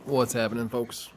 What's happening, folks?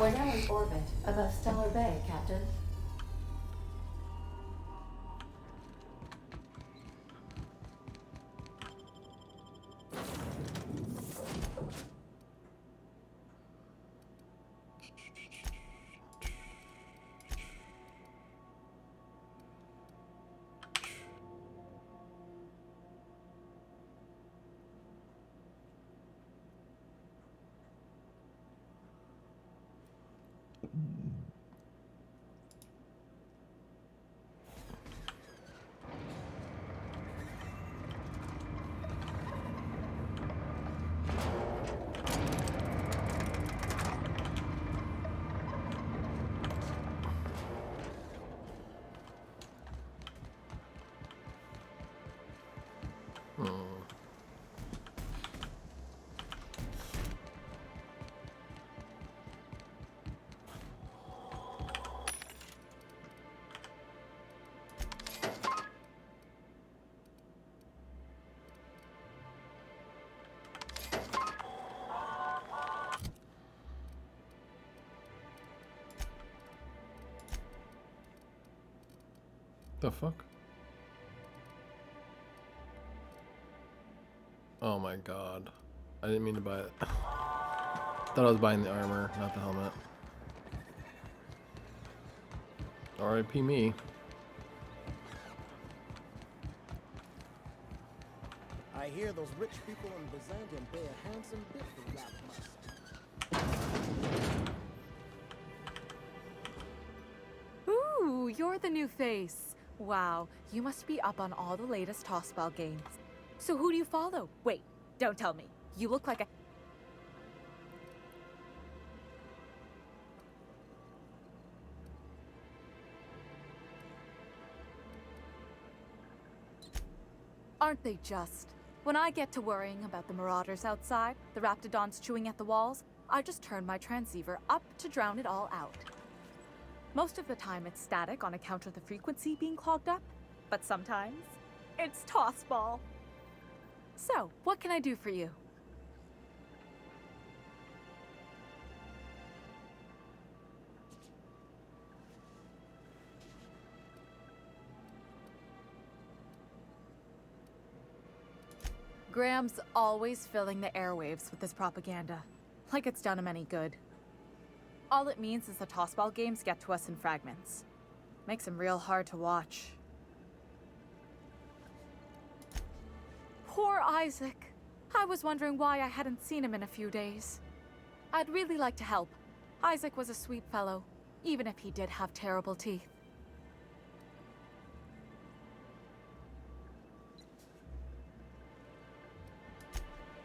We're now in orbit above Stellar Bay, Captain. The fuck? Oh my god. I didn't mean to buy it. Thought I was buying the armor, not the helmet. R.I.P. me. I hear those rich people in Byzantium pay a handsome bit for rap muscle. Ooh, you're the new face. Wow, you must be up on all the latest tossball games. So who do you follow? Wait, don't tell me. You look like a... Aren't they just? When I get to worrying about the marauders outside, the raptidons chewing at the walls, I just turn my transceiver up to drown it all out. Most of the time it's static on account of the frequency being clogged up, but sometimes it's tossball. So, what can I do for you? Graham's always filling the airwaves with this propaganda, like it's done him any good. All it means is the tossball games get to us in fragments. Makes him real hard to watch. Poor Isaac. I was wondering why I hadn't seen him in a few days. I'd really like to help. Isaac was a sweet fellow, even if he did have terrible teeth.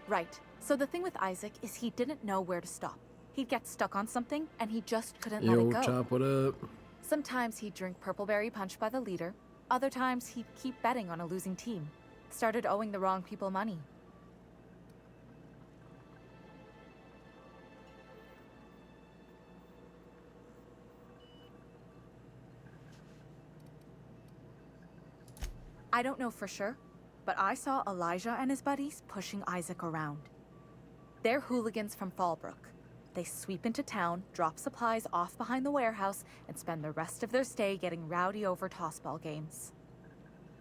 Right. So the thing with Isaac is he didn't know where to stop. He'd get stuck on something, and he just couldn't let it go. Chop, what up? Sometimes he'd drink Purpleberry Punch by the liter. Other times he'd keep betting on a losing team. Started owing the wrong people money. I don't know for sure, but I saw Elijah and his buddies pushing Isaac around. They're hooligans from Fallbrook. They sweep into town, drop supplies off behind the warehouse, and spend the rest of their stay getting rowdy over tossball games.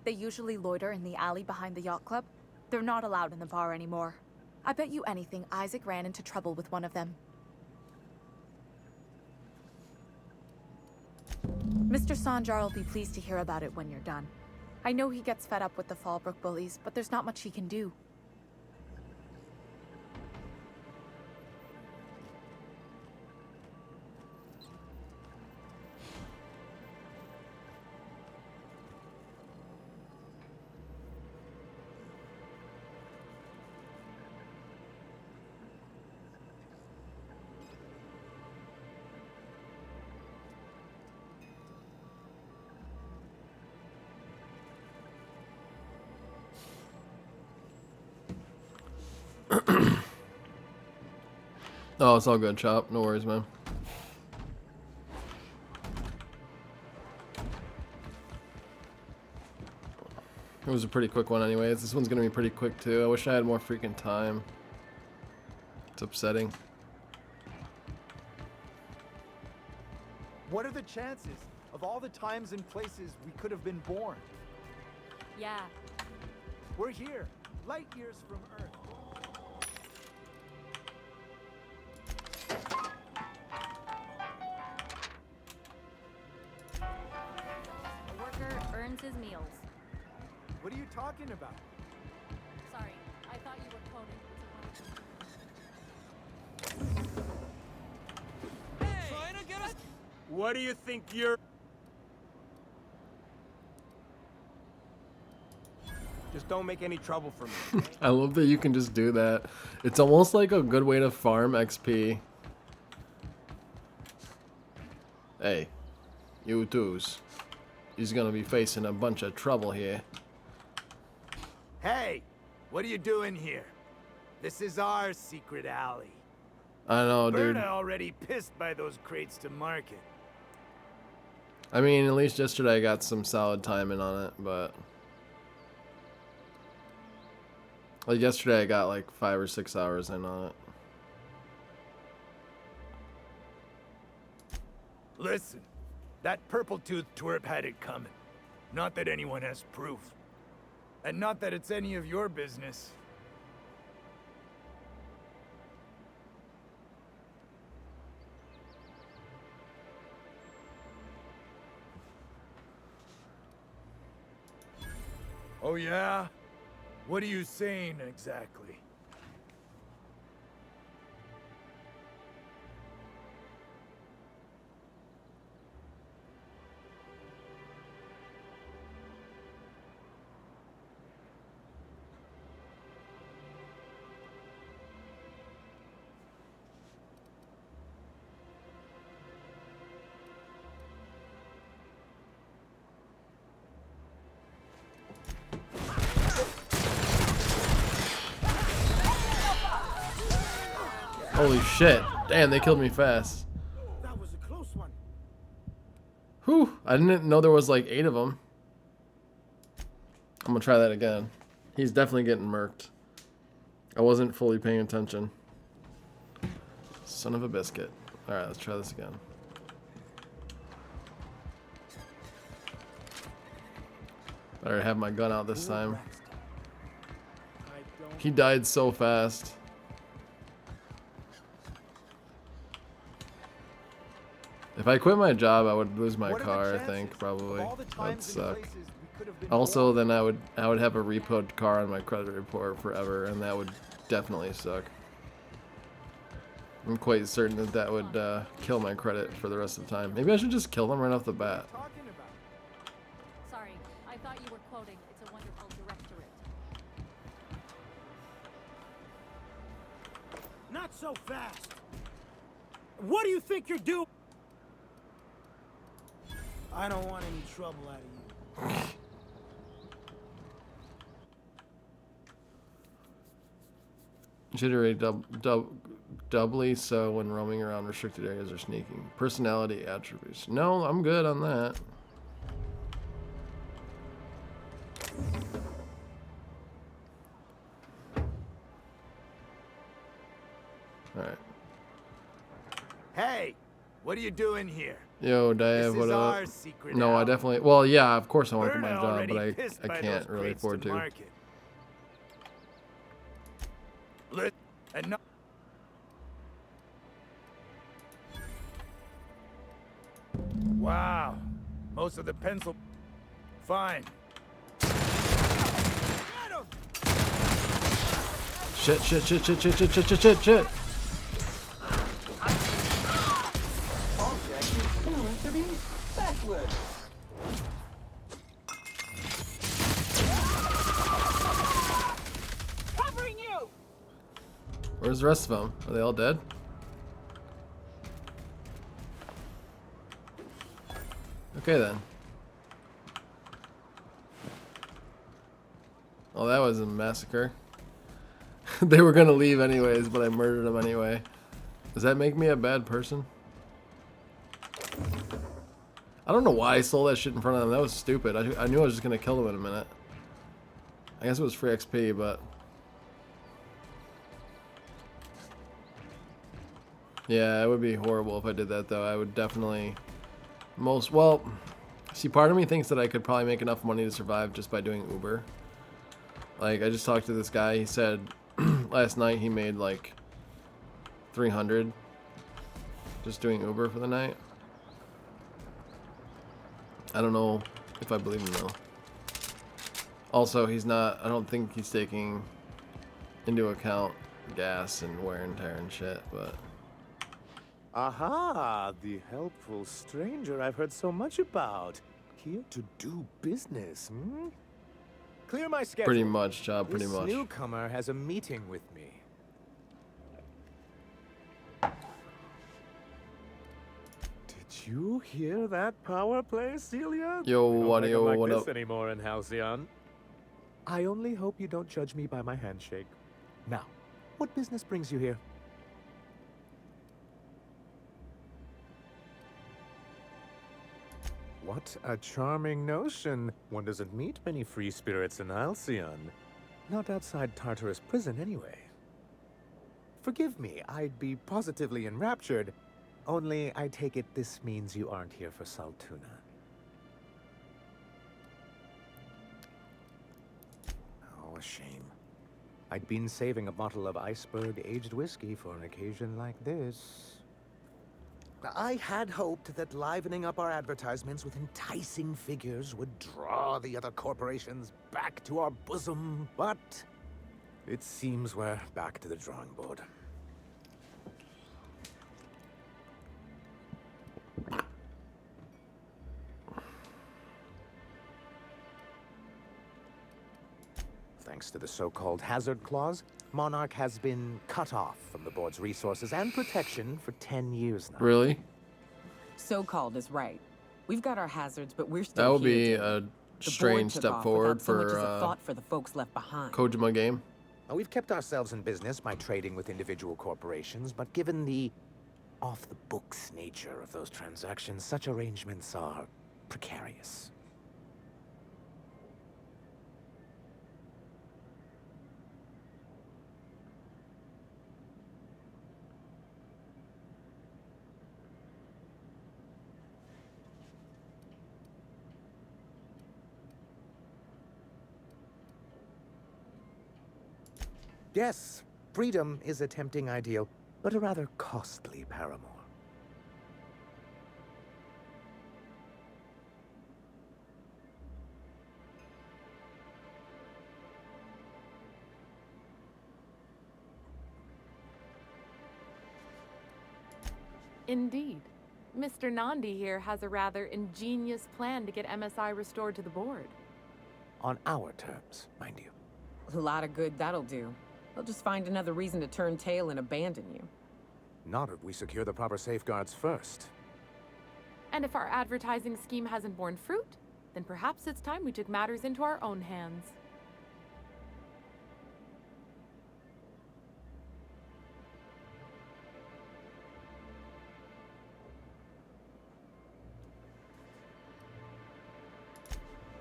They usually loiter in the alley behind the yacht club. They're not allowed in the bar anymore. I bet you anything Isaac ran into trouble with one of them. Mr. Sanjar will be pleased to hear about it when you're done. I know he gets fed up with the Fallbrook bullies, but there's not much he can do. Oh, it's all good, Chop. No worries, man. It was a pretty quick one anyways. This one's gonna be pretty quick too. I wish I had more freaking time. It's upsetting. What are the chances of all the times and places we could have been born? Yeah. We're here, light years from Earth. A worker earns his meals. What are you talking about? Sorry, I thought you were quoting. Trying to get us. What do you think you're? Just don't make any trouble for me. I love that you can just do that. It's almost like a good way to farm XP. Hey, you twos. He's gonna be facing a bunch of trouble here. Hey, what are you doing here? This is our secret alley. I know, dude. Berna already pissed by those crates to market. I mean, at least yesterday I got some solid timing on it, but... like yesterday I got like 5 or 6 hours in on it. Listen, that purple-toothed twerp had it coming. Not that anyone has proof. And not that it's any of your business. Oh yeah? What are you saying exactly? Holy shit. Damn, they killed me fast. That was a close one. Whew. I didn't know there was like 8 of them. I'm gonna try that again. He's definitely getting murked. I wasn't fully paying attention. Son of a biscuit. Alright, let's try this again. Better have my gun out this time. I don't He died so fast. If I quit my job, I would lose my What are the car, I chances think, of probably. all the That'd times and suck. places we could have been Also, born? then I would have a repoed car on my credit report forever, and that would definitely suck. I'm quite certain that that would kill my credit for the rest of the time. Maybe I should just kill them right off the bat. Talking about. Sorry, I thought you were quoting. It's a wonderful directorate. Not so fast. What do you think you're doing? I don't want any trouble out of you. Jittery doubly so when roaming around restricted areas or sneaking. Personality attributes. No, I'm good on that. Alright. Hey, what are you doing here? Yo, This Dave, is what up? our secret No, I alley. definitely. Well, yeah, of course I want to We're quit my job, already but pissed I by can't those really crates afford to. market. And not wow, most of the pencil. Fine. Shit, shit, shit, shit, shit, shit, shit, shit, shit, shit. Covering you. Where's the rest of them? Are they all dead? Okay then. Well, that was a massacre. They were gonna leave anyways, but I murdered them anyway. Does that make me a bad person? I don't know why I stole that shit in front of them. That was stupid. I knew I was just gonna kill them in a minute. I guess it was free XP, but... Yeah, it would be horrible if I did that, though. I would definitely... Well... See, part of me thinks that I could probably make enough money to survive just by doing Uber. Like, I just talked to this guy. He said last night he made, like, 300 just doing Uber for the night. I don't know if I believe him, though. Also, he's not... I don't think he's taking into account gas and wear and tear and shit, but... Aha, the helpful stranger I've heard so much about. Here to do business, hmm? Clear my schedule. Pretty much, job, pretty This much. newcomer has a meeting with me. Did you hear that power play, Celia? Yo, We don't what, make 'em yo, like what this up? anymore in Halcyon. I only hope you don't judge me by my handshake. Now, what business brings you here? What a charming notion. One doesn't meet many free spirits in Halcyon. Not outside Tartarus prison, anyway. Forgive me, I'd be positively enraptured. Only, I take it this means you aren't here for Saltuna. Oh, a shame. I'd been saving a bottle of iceberg-aged whiskey for an occasion like this. I had hoped that livening up our advertisements with enticing figures would draw the other corporations back to our bosom, but it seems we're back to the drawing board. Thanks to the so-called hazard clause, Monarch has been cut off from the board's resources and protection for 10 years now. Really? So-called is right. We've got our hazards, but we're That still would be here. a The strange board took step off forward without so much as a for thought for the folks left behind. Kojima game. Now, we've kept ourselves in business by trading with individual corporations, but given the off-the-books nature of those transactions, such arrangements are precarious. Yes, freedom is a tempting ideal, but a rather costly paramour. Indeed. Mr. Nandi here has a rather ingenious plan to get MSI restored to the board. On our terms, mind you. A lot of good that'll do. They'll just find another reason to turn tail and abandon you. Not if we secure the proper safeguards first. And if our advertising scheme hasn't borne fruit, then perhaps it's time we took matters into our own hands.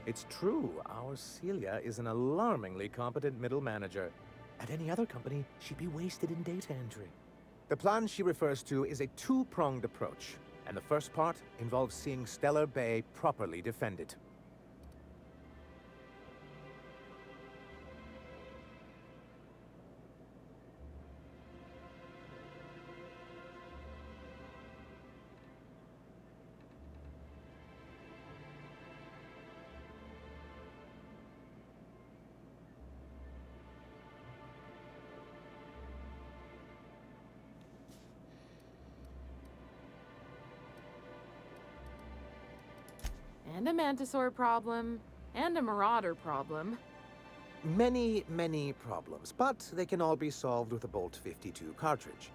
It's true, our Celia is an alarmingly competent middle manager. At any other company, she'd be wasted in data entry. The plan she refers to is a two-pronged approach, and the first part involves seeing Stellar Bay properly defended. And a Mantisaur problem, and a Marauder problem. Many, many problems, but they can all be solved with a Bolt 52 cartridge.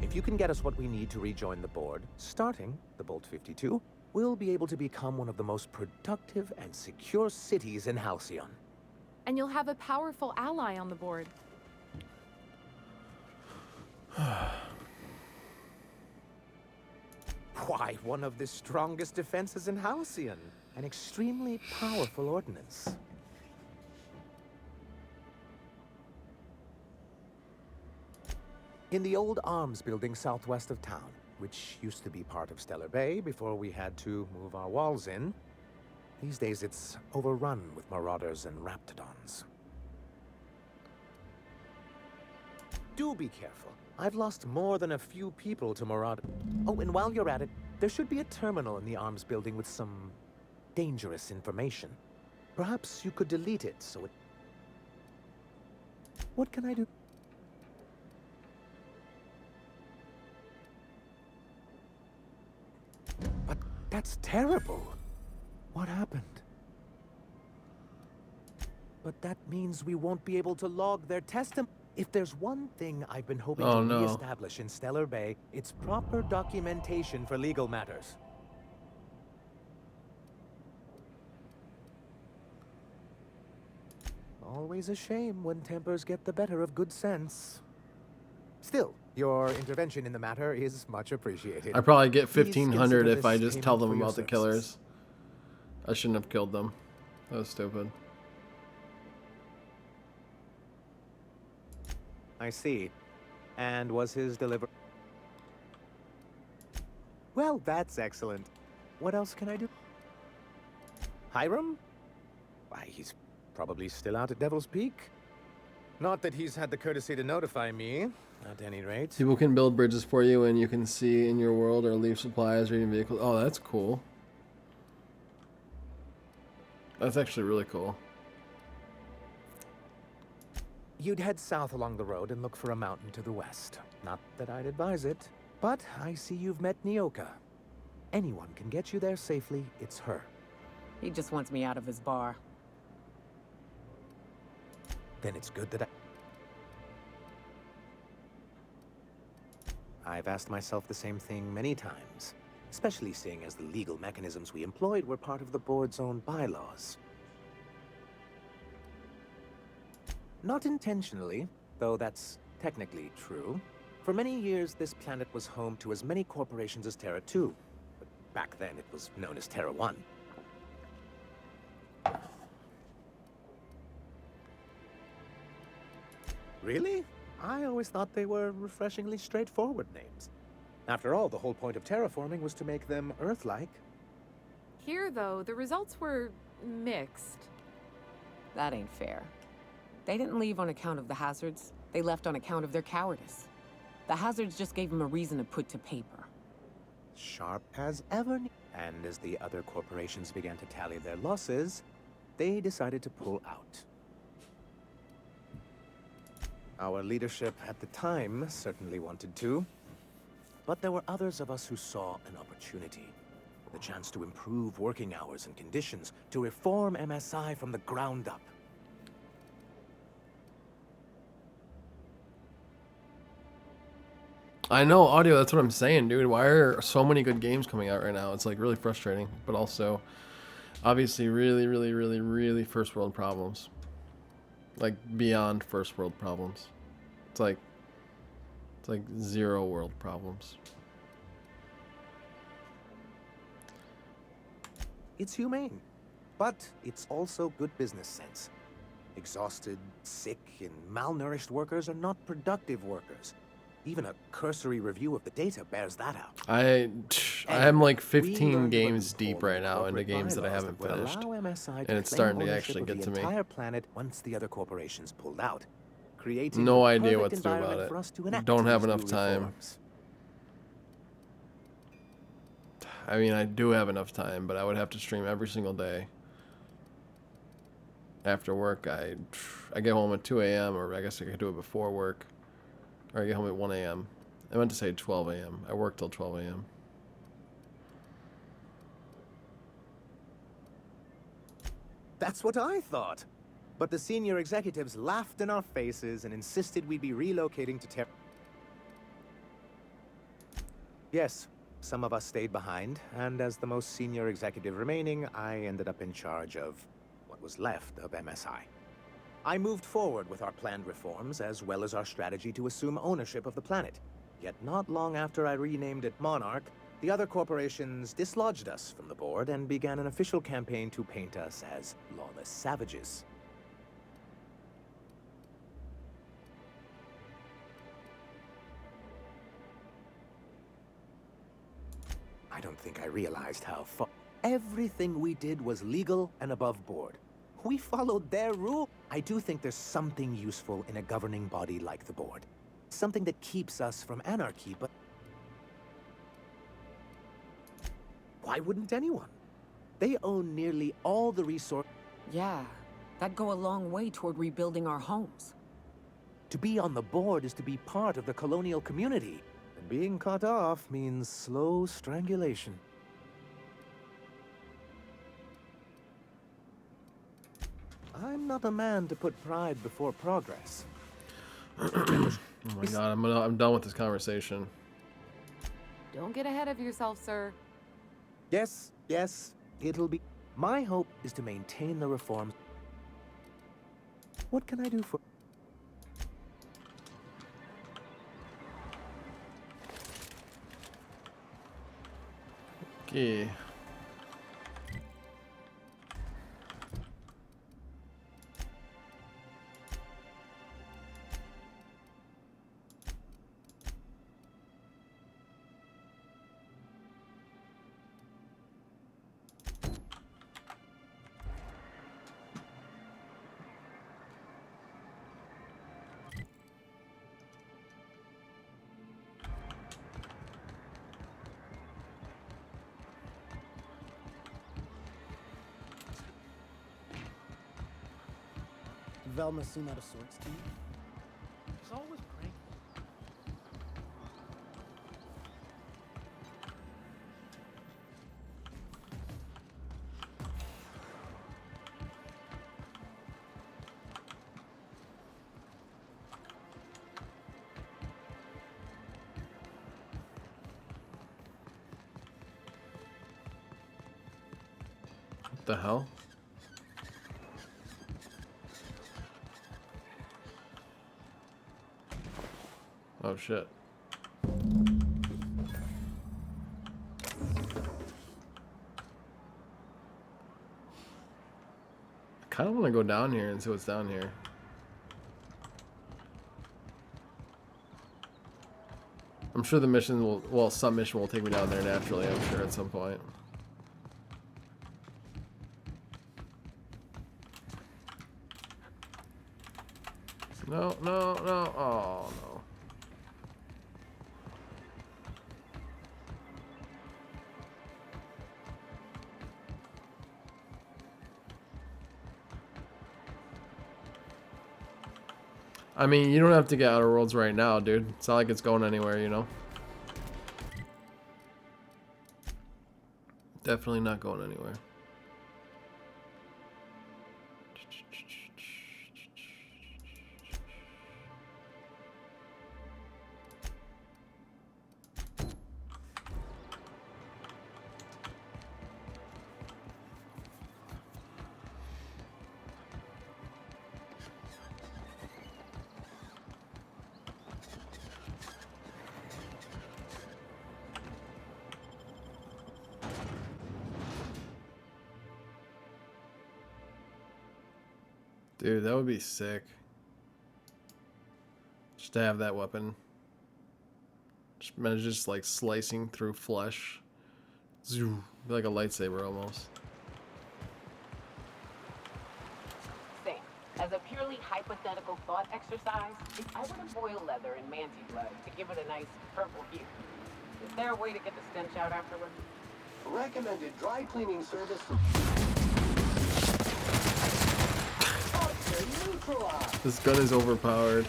If you can get us what we need to rejoin the board, starting the Bolt 52, we'll be able to become one of the most productive and secure cities in Halcyon. And you'll have a powerful ally on the board. Why, one of the strongest defenses in Halcyon. An extremely powerful ordnance. In the old arms building southwest of town, which used to be part of Stellar Bay before we had to move our walls in, these days it's overrun with marauders and raptidons. Do be careful. I've lost more than a few people to maraud. Oh, and while you're at it, there should be a terminal in the arms building with some dangerous information. Perhaps you could delete it so it... What can I do? But that's terrible. What happened? But that means we won't be able to log their testimony. If there's one thing I've been hoping to reestablish in Stellar Bay, it's proper documentation for legal matters. Always a shame when tempers get the better of good sense. Still, your intervention in the matter is much appreciated. I probably get Please 1,500 consider if I this just tell them payment for your about the services. killers. I shouldn't have killed them. That was stupid. I see. And was his deliver... Well, that's excellent. What else can I do? Hiram? Why, he's probably still out at Devil's Peak. Not that he's had the courtesy to notify me, at any rate. People can build bridges for you, and you can see in your world or leave supplies, reading vehicles. Oh, that's cool. That's actually really cool. You'd head south along the road and look for a mountain to the west. Not that I'd advise it, but I see you've met Nyoka. Anyone can get you there safely, it's her. He just wants me out of his bar. Then it's good that I've asked myself the same thing many times, especially seeing as the legal mechanisms we employed were part of the board's own bylaws. Not intentionally, though that's technically true. For many years, this planet was home to as many corporations as Terra 2. But back then, it was known as Terra 1. Really? I always thought they were refreshingly straightforward names. After all, the whole point of terraforming was to make them Earth-like. Here, though, the results were mixed. That ain't fair. They didn't leave on account of the hazards. They left on account of their cowardice. The hazards just gave them a reason to put to paper. Sharp as ever. And as the other corporations began to tally their losses, they decided to pull out. Our leadership at the time certainly wanted to, but there were others of us who saw an opportunity. The chance to improve working hours and conditions, to reform MSI from the ground up. I know, audio, that's what I'm saying, dude. Why are so many good games coming out right now? It's like really frustrating, but also obviously really, really, really, really first world problems. Like beyond first world problems. It's like zero world problems. It's humane, but it's also good business sense. Exhausted, sick, and malnourished workers are not productive workers. Even a cursory review of the data bears that out. I'm like 15 games deep right now into games that I haven't finished, and it's starting to actually get to me. Entire planet once the other corporations pulled out, creating No the idea what perfect to do about environment for us to it. enact Don't have these enough new time. reforms. I mean, I do have enough time, but I would have to stream every single day. After work, I get home at 2 a.m., or I guess I could do it before work. Or I get home at 1 a.m. I meant to say 12 a.m. I work till 12 a.m. That's what I thought. But the senior executives laughed in our faces and insisted we'd be relocating to Yes, some of us stayed behind, and as the most senior executive remaining, I ended up in charge of what was left of MSI. I moved forward with our planned reforms, as well as our strategy to assume ownership of the planet. Yet not long after I renamed it Monarch, the other corporations dislodged us from the board and began an official campaign to paint us as lawless savages. I don't think I realized how far... Everything we did was legal and above board. We followed their rule. I do think there's something useful in a governing body like the board. Something that keeps us from anarchy, but... Why wouldn't anyone? They own nearly all the resources. Yeah, that'd go a long way toward rebuilding our homes. To be on the board is to be part of the colonial community. And being cut off means slow strangulation. I'm not a man to put pride before progress. Oh my god, I'm done with this conversation. Don't get ahead of yourself, sir. Yes, it'll be... My hope is to maintain the reforms. What can I do for... Okay. Velma seem out of sorts to you? He's always cranky. What the hell? Oh shit. I kind of want to go down here and see what's down here. I'm sure the mission will, well, some mission will take me down there naturally, I'm sure, at some point. No, no, no. Oh, no. I mean, you don't have to get Outer Worlds right now, dude. It's not like it's going anywhere, you know? Definitely not going anywhere. Dude, that would be sick. Just to have that weapon. Just imagine just like slicing through flesh. Zoom. Be like a lightsaber almost. Say, as a purely hypothetical thought exercise, if I were to boil leather in manti blood to give it a nice purple hue, is there a way to get the stench out afterward? Recommended dry cleaning service. This gun is overpowered.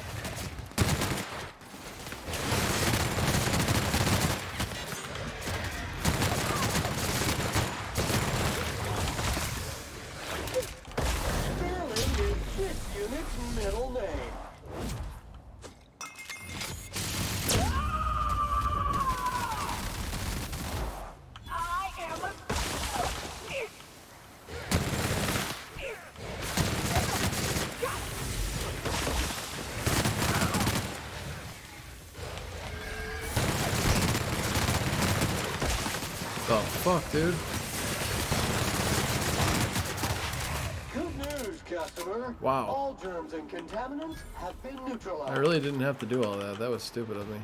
Sterling is this unit's middle name. Oh, fuck, dude. Good news, customer. Wow. All germs and contaminants have been neutralized. I really didn't have to do all that. That was stupid of me.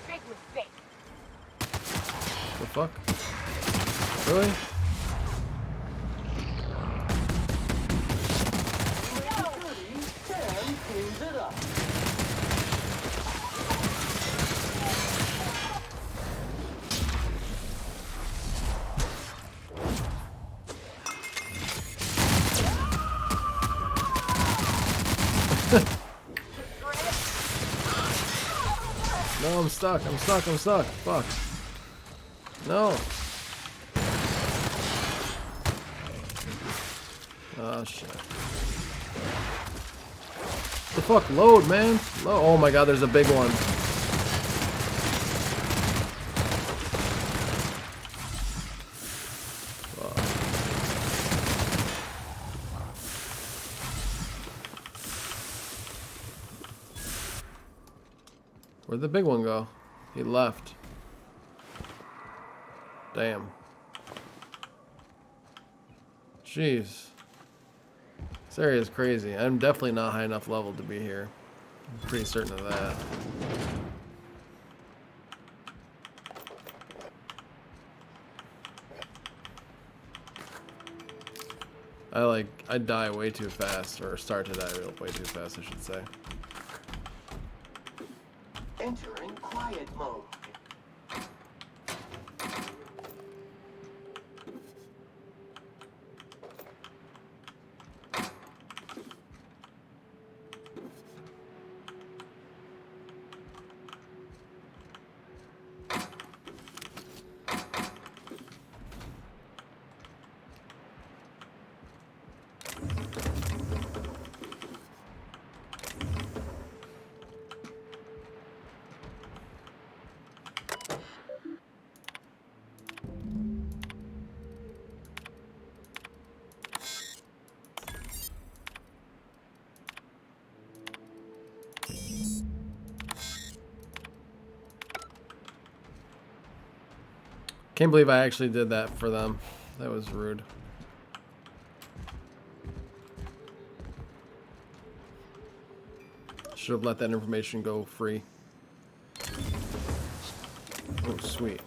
Big mistake. The fuck? Really? Sam cleans it up. No, I'm stuck. I'm stuck. I'm stuck. Fuck. No. Oh, shit. The fuck? Load, man. Load. Oh my god, there's a big one. Fuck. Where'd the big one go? He left. Damn. Jeez. This area is crazy. I'm definitely not high enough level to be here. I'm pretty certain of that. I die way too fast, or start to die way too fast, I should say. Entering quiet mode. Can't believe I actually did that for them. That was rude. Should have let that information go free. Oh, sweet.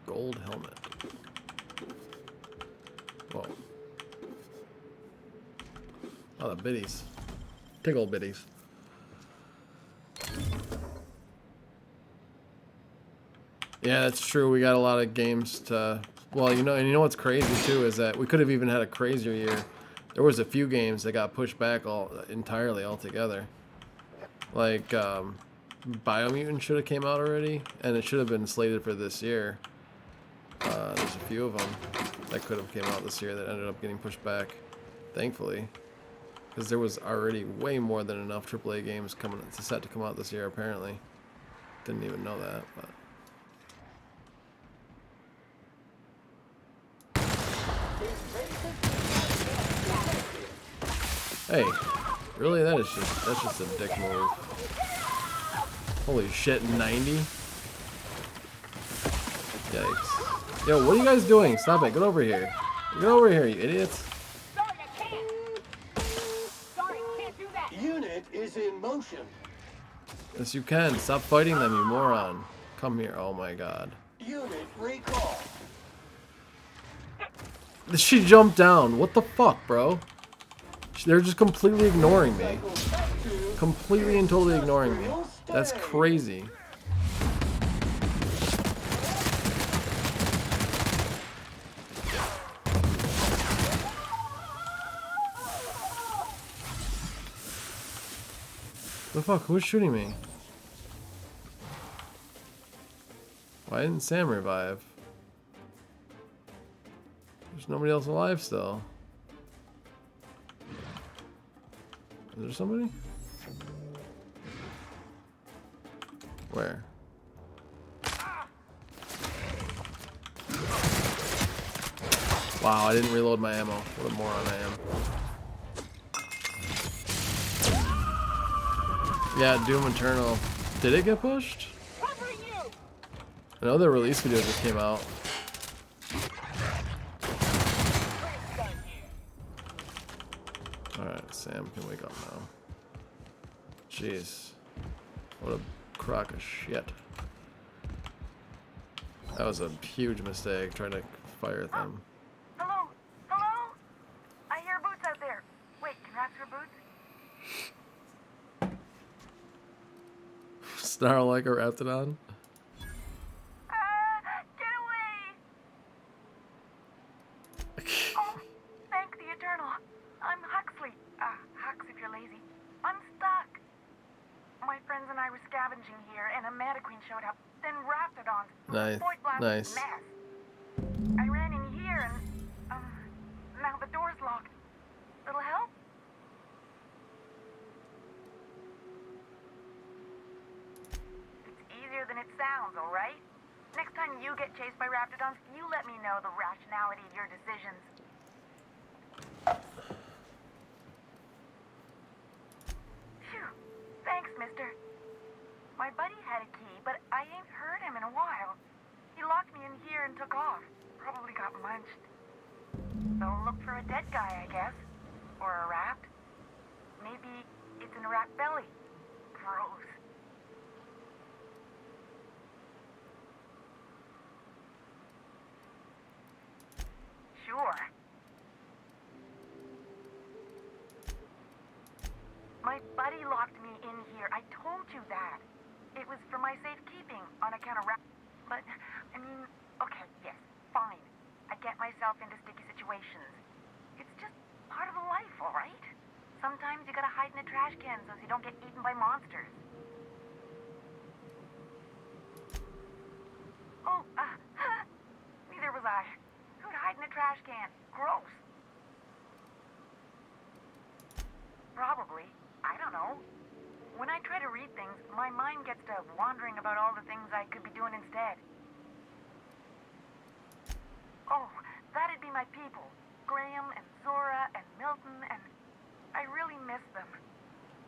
Gold helmet. Whoa. Oh, the biddies. Tickle biddies. Yeah, that's true. We got a lot of games to... Well, you know what's crazy, too, is that we could have even had a crazier year. There was a few games that got pushed back entirely altogether. Like, Biomutant should have came out already, and it should have been slated for this year. There's a few of them that could have came out this year that ended up getting pushed back, thankfully. Because there was already way more than enough AAA games set to come out this year, apparently. Didn't even know that, but... Hey, really? That's just a dick move. Holy shit, 90? Yikes. Yo, what are you guys doing? Stop it, get over here. Get over here, you idiots. Sorry, I can't. Sorry, can't do that. Unit is in motion. Yes, you can. Stop fighting them, you moron. Come here. Oh my god. Unit recall. She jumped down. What the fuck, bro? They're just completely ignoring me. Completely and totally ignoring me. That's crazy. The fuck? Who's shooting me? Why didn't Sam revive? There's nobody else alive still. Is there somebody? Where? Wow, I didn't reload my ammo. What a moron I am. Yeah, Doom Eternal. Did it get pushed? I know the release video just came out. Alright, Sam can wake up now. Jeez. What a crock of shit. That was a huge mistake trying to fire them. Hello? Hello? I hear boots out there. Wait, can rats hear boots? Snarl like a Raptidon? Get away! Oh, thank the Eternal. I'm Huxley. Hux if you're lazy. I'm stuck. My friends and I were scavenging here, and a Mantiqueen showed up. Then Raptidons. Nice. Nice. Mess. I ran in here, and now the door's locked. Little help? It's easier than it sounds, all right? Next time you get chased by Raptidons, you let me know the rationality of your decisions. Phew. Thanks, mister. My buddy had a key, but I ain't heard him in a while. He locked me in here and took off. Probably got munched. So look for a dead guy, I guess. Or a rat. Maybe it's in a rat belly. Gross. Sure. My buddy locked me in here. I told you that. It was for my safekeeping on account of But, I mean, okay, yes, fine. I get myself into sticky situations. It's just part of the life, all right? Sometimes you gotta hide in a trash can so you don't get eaten by monsters. Oh, neither was I. Who'd hide in a trash can? Gross. Probably. I don't know. When I try to read things, my mind gets to wandering about all the things I could be doing instead. Oh, that'd be my people. Graham and Zora and Milton and... I really miss them.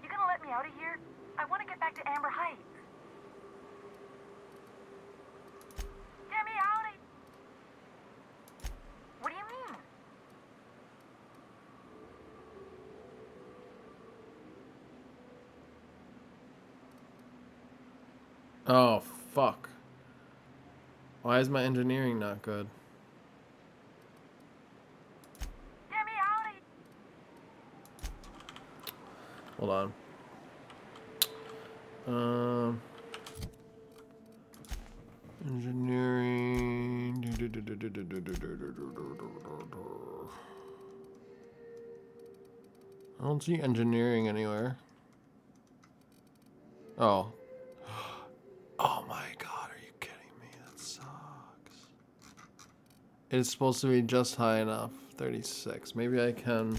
You gonna let me out of here? I want to get back to Amber Heights. Get me out of... What do you mean? Oh, fuck. Why is my engineering not good? Get me out of here. Hold on. Engineering. I don't see engineering anywhere. Oh. Oh my god, are you kidding me? That sucks. It's supposed to be just high enough. 36. Maybe I can.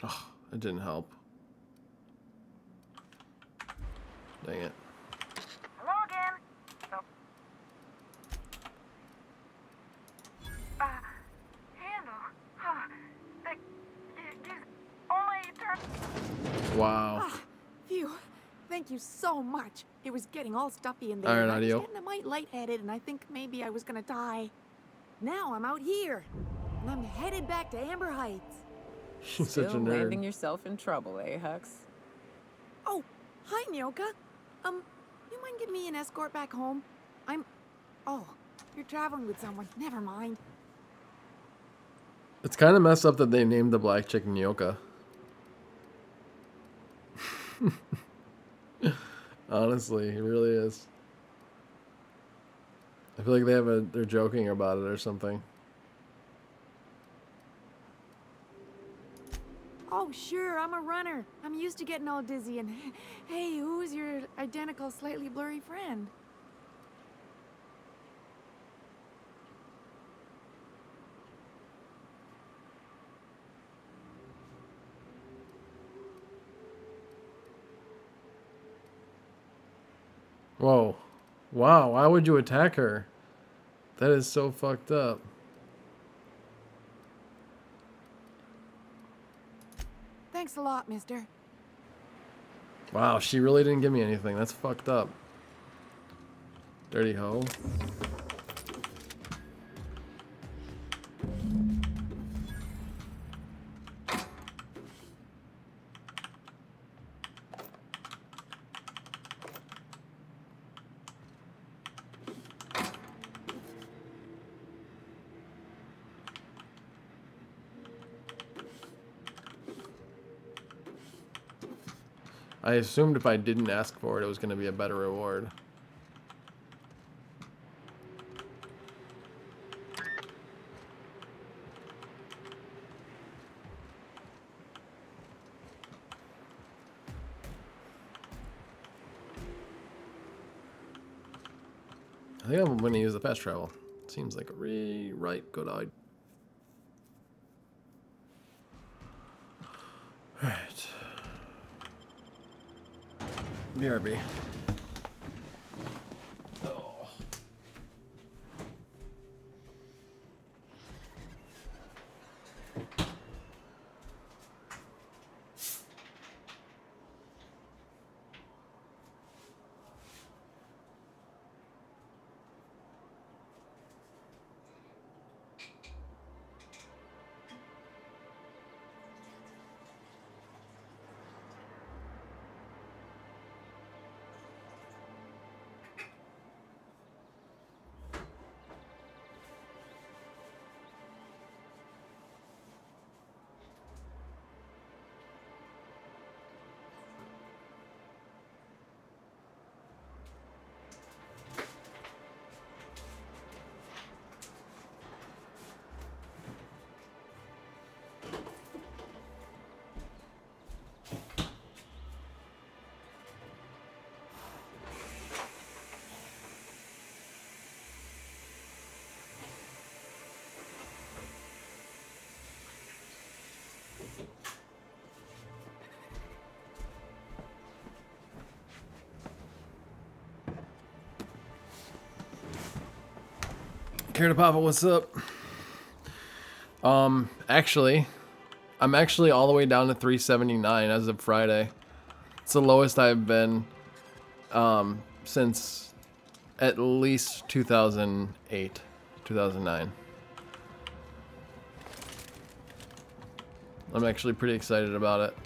Oh, it didn't help. Dang it. Hello again. Oh. Handle. Huh. Only turn. Wow. Ah, phew. Thank you so much. It was getting all stuffy in there. Alright, and I was audio. getting a mite lightheaded, and I think maybe I was gonna die. Now I'm out here, and I'm headed back to Amber Heights. You're such a Still nerd. landing yourself in trouble, eh, Hux? Oh, hi, Nyoka. You mind giving me an escort back home? Oh, you're traveling with someone. Never mind. It's kind of messed up that they named the black chick Nyoka. Honestly, it really is. I feel like they're joking about it or something. Oh, sure, I'm a runner. I'm used to getting all dizzy and... Hey, who's your identical, slightly blurry friend? Whoa. Wow, why would you attack her? That is so fucked up. Thanks a lot, mister. Wow, she really didn't give me anything. That's fucked up. Dirty hoe. I assumed if I didn't ask for it, it was going to be a better reward. I think I'm going to use the fast travel. Seems like a really good idea. Alright. BRB. Oh. Care to Papa, what's up? Actually, I'm actually all the way down to 379 as of Friday. It's the lowest I've been since at least 2008, 2009. I'm actually pretty excited about it.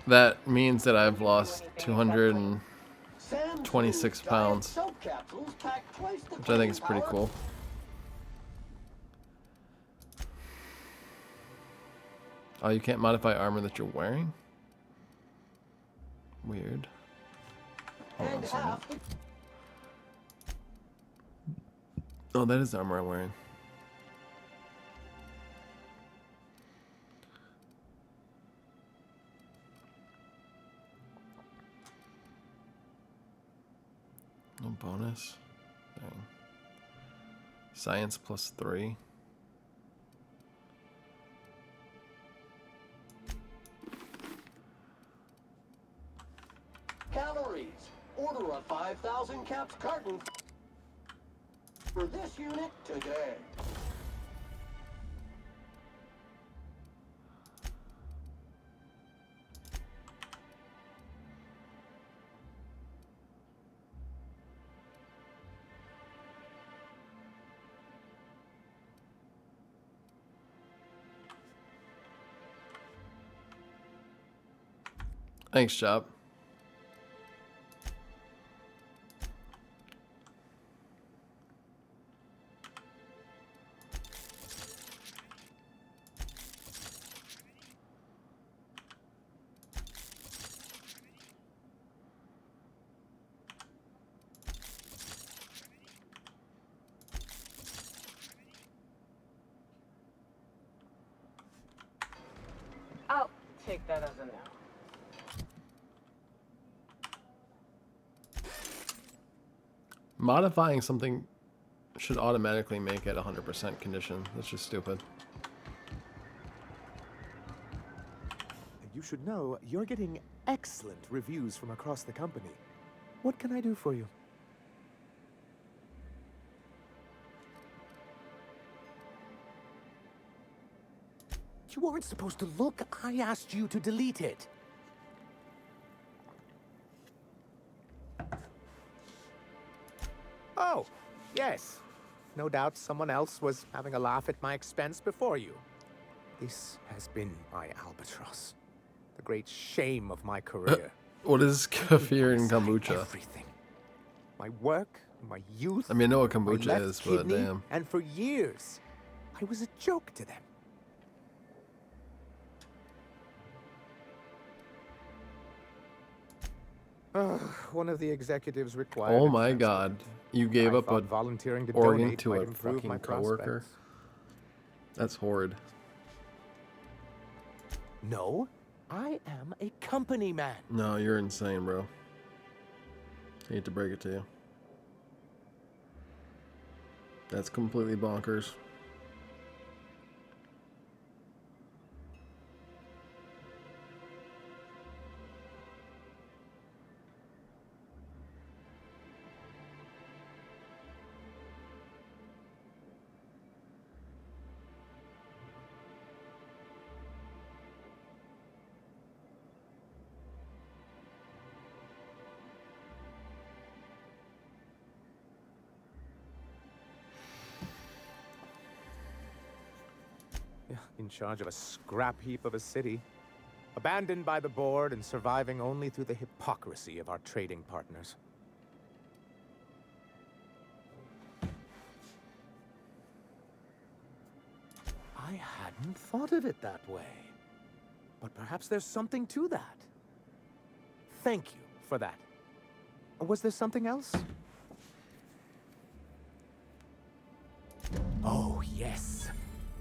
That means that I've lost 226 pounds, which I think is pretty cool. Oh, you can't modify armor that you're wearing? Weird. Hold on a second. Oh, that is the armor I'm wearing. No bonus. Dang. Science +3. Calories. Order a 5,000 caps carton for this unit today. Thanks, Chop. I'll take that as a no. Modifying something should automatically make it 100% condition. That's just stupid. You should know you're getting excellent reviews from across the company. What can I do for you? You weren't supposed to look. I asked you to delete it. Oh, yes. No doubt someone else was having a laugh at my expense before you. This has been my albatross. The great shame of my career. What is kefir and kombucha? Everything. My work, my youth. I mean, I know what my kombucha left is, but kidney, damn. And for years, I was a joke to them. One of the executives required. Oh my god. You gave up a volunteering to organ donate to might a improve my fucking coworker? prospects. That's horrid. No, I am a company man. No, you're insane, bro. I hate to break it to you. That's completely bonkers. In charge of a scrap heap of a city, abandoned by the board and surviving only through the hypocrisy of our trading partners. I hadn't thought of it that way. But perhaps there's something to that. Thank you for that. Was there something else? Oh, yes.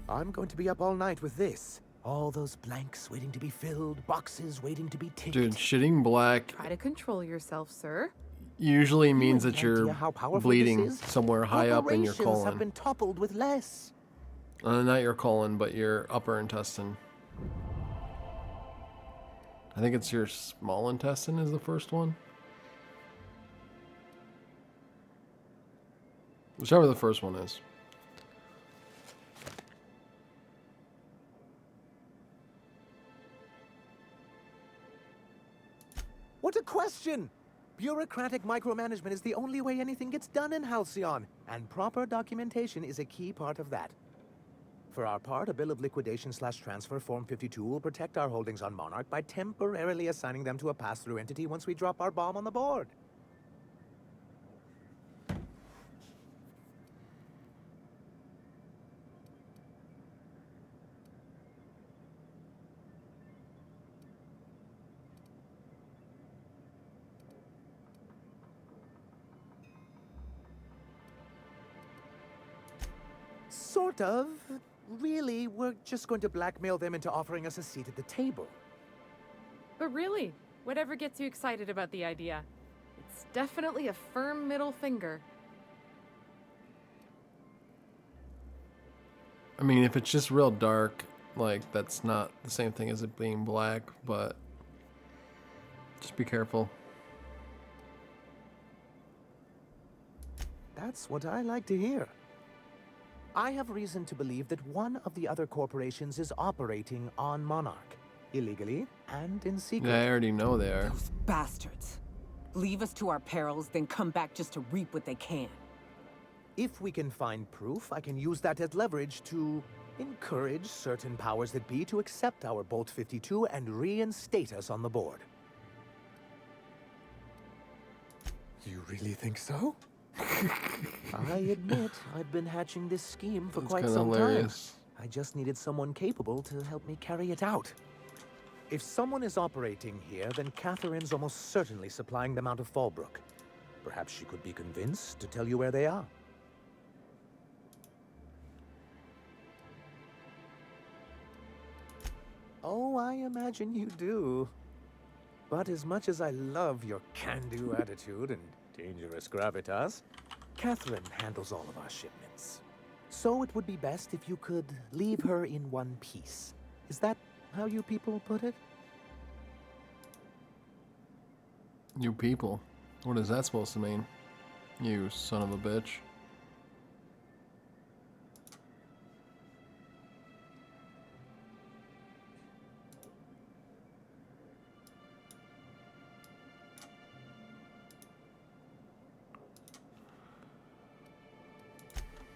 I'm going to be up all night with this. All those blanks waiting to be filled, boxes waiting to be ticked. Dude, shitting black Try to control yourself, sir. usually means that you're how powerful bleeding this is? somewhere high up in your Operations have colon. been toppled with less. Not your colon, but your upper intestine. I think it's your small intestine is the first one. Whichever the first one is. What a question! Bureaucratic micromanagement is the only way anything gets done in Halcyon, and proper documentation is a key part of that. For our part, a bill of liquidation/transfer Form 52 will protect our holdings on Monarch by temporarily assigning them to a pass-through entity once we drop our bomb on the board. Sort of. Really, we're just going to blackmail them into offering us a seat at the table. But really, whatever gets you excited about the idea? It's definitely a firm middle finger. I mean, if it's just real dark, like, that's not the same thing as it being black, but just be careful. That's what I like to hear. I have reason to believe that one of the other corporations is operating on Monarch, illegally and in secret. Yeah, I already know they are. Those bastards. Leave us to our perils, then come back just to reap what they can. If we can find proof, I can use that as leverage to encourage certain powers that be to accept our Bolt 52 and reinstate us on the board. You really think so? I admit, I've been hatching this scheme for quite some time. I just needed someone capable to help me carry it out. If someone is operating here, then Catherine's almost certainly supplying them out of Fallbrook. Perhaps she could be convinced to tell you where they are. Oh, I imagine you do. But as much as I love your can-do attitude and dangerous gravitas, Catherine handles all of our shipments. So it would be best if you could leave her in one piece. Is that how you people put it? You people? What is that supposed to mean? You son of a bitch.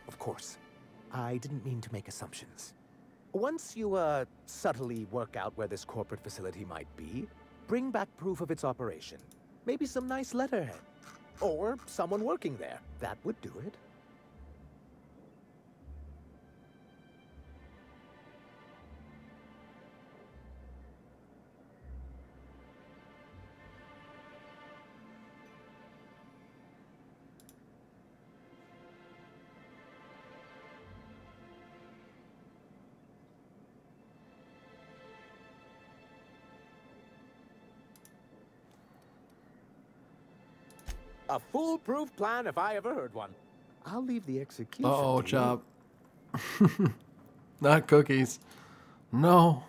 Of course. I didn't mean to make assumptions. Once you, subtly work out where this corporate facility might be, bring back proof of its operation. Maybe some nice letterhead. Or someone working there. That would do it. A foolproof plan if I ever heard one. I'll leave the execution. Uh-oh, Chop. Not cookies. No.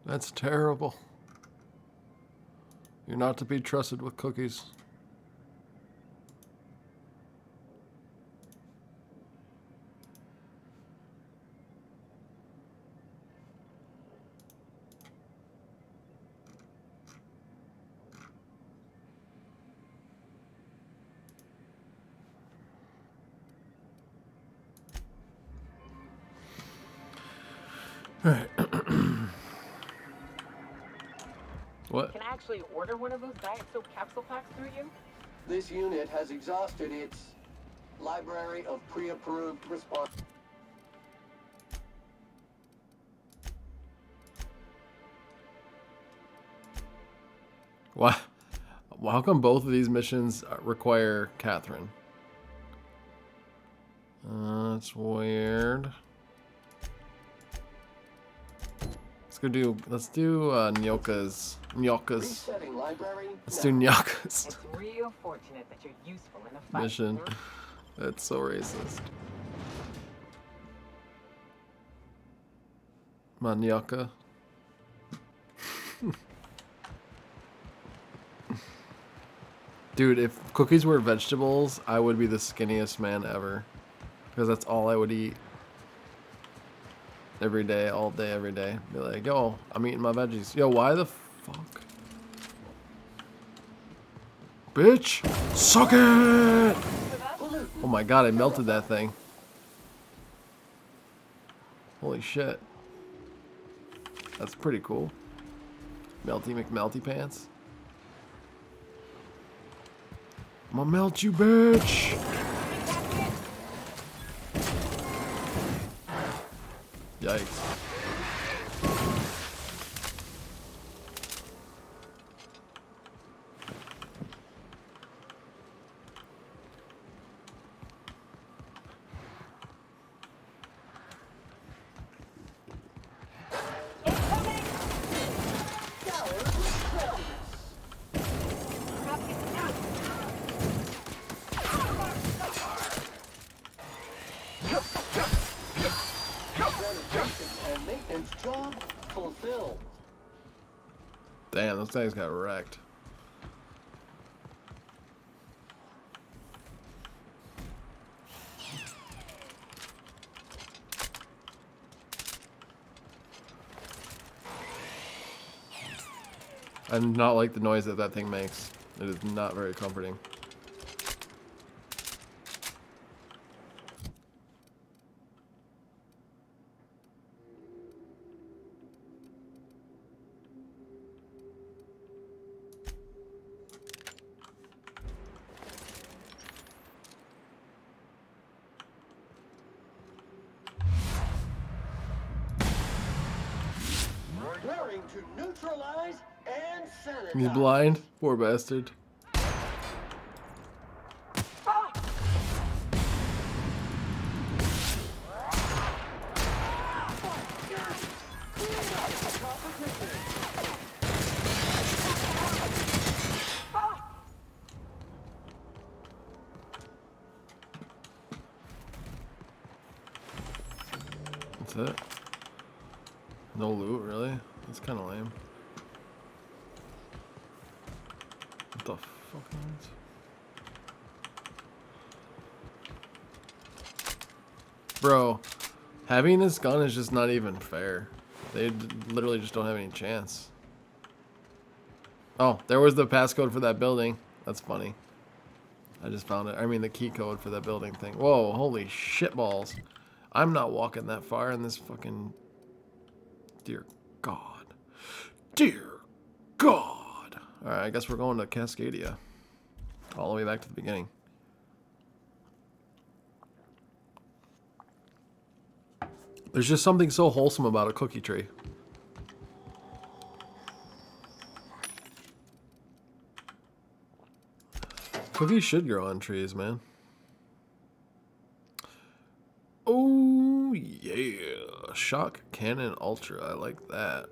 That's terrible. You're not to be trusted with cookies. Alright. What? Can I actually order one of those Diet Soap capsule packs through you? This unit has exhausted its library of pre-approved response. Why? How come both of these missions require Catherine? That's weird. Let's do Nyoka's. Let's do Nyoka's It's real fortunate that you're useful in a fight. mission. That's so racist. Come on, Nyoka. Dude, if cookies were vegetables, I would be the skinniest man ever. Because that's all I would eat. Every day, all day, every day. Be like, yo, I'm eating my veggies. Yo, why the fuck? Bitch! Suck it! Oh my god, I melted that thing. Holy shit. That's pretty cool. Melty McMelty pants. I'm gonna melt you, bitch! Yikes. And maintenance job fulfilled. Damn, those things got wrecked. I do not like the noise that that thing makes. It is not very comforting. Preparing to neutralize and sanitize. He's blind? Poor bastard. That's it? No loot, really? That's kind of lame. What the fuck is this? Bro, having this gun is just not even fair. They literally just don't have any chance. Oh, there was the passcode for that building. That's funny. I just found it. I mean, the key code for that building thing. Whoa, holy shitballs. I'm not walking that far in this fucking... Dear God. Dear God. Alright, I guess we're going to Cascadia. All the way back to the beginning. There's just something so wholesome about a cookie tree. Cookies should grow on trees, man. Oh, yeah. Shock Cannon Ultra. I like that.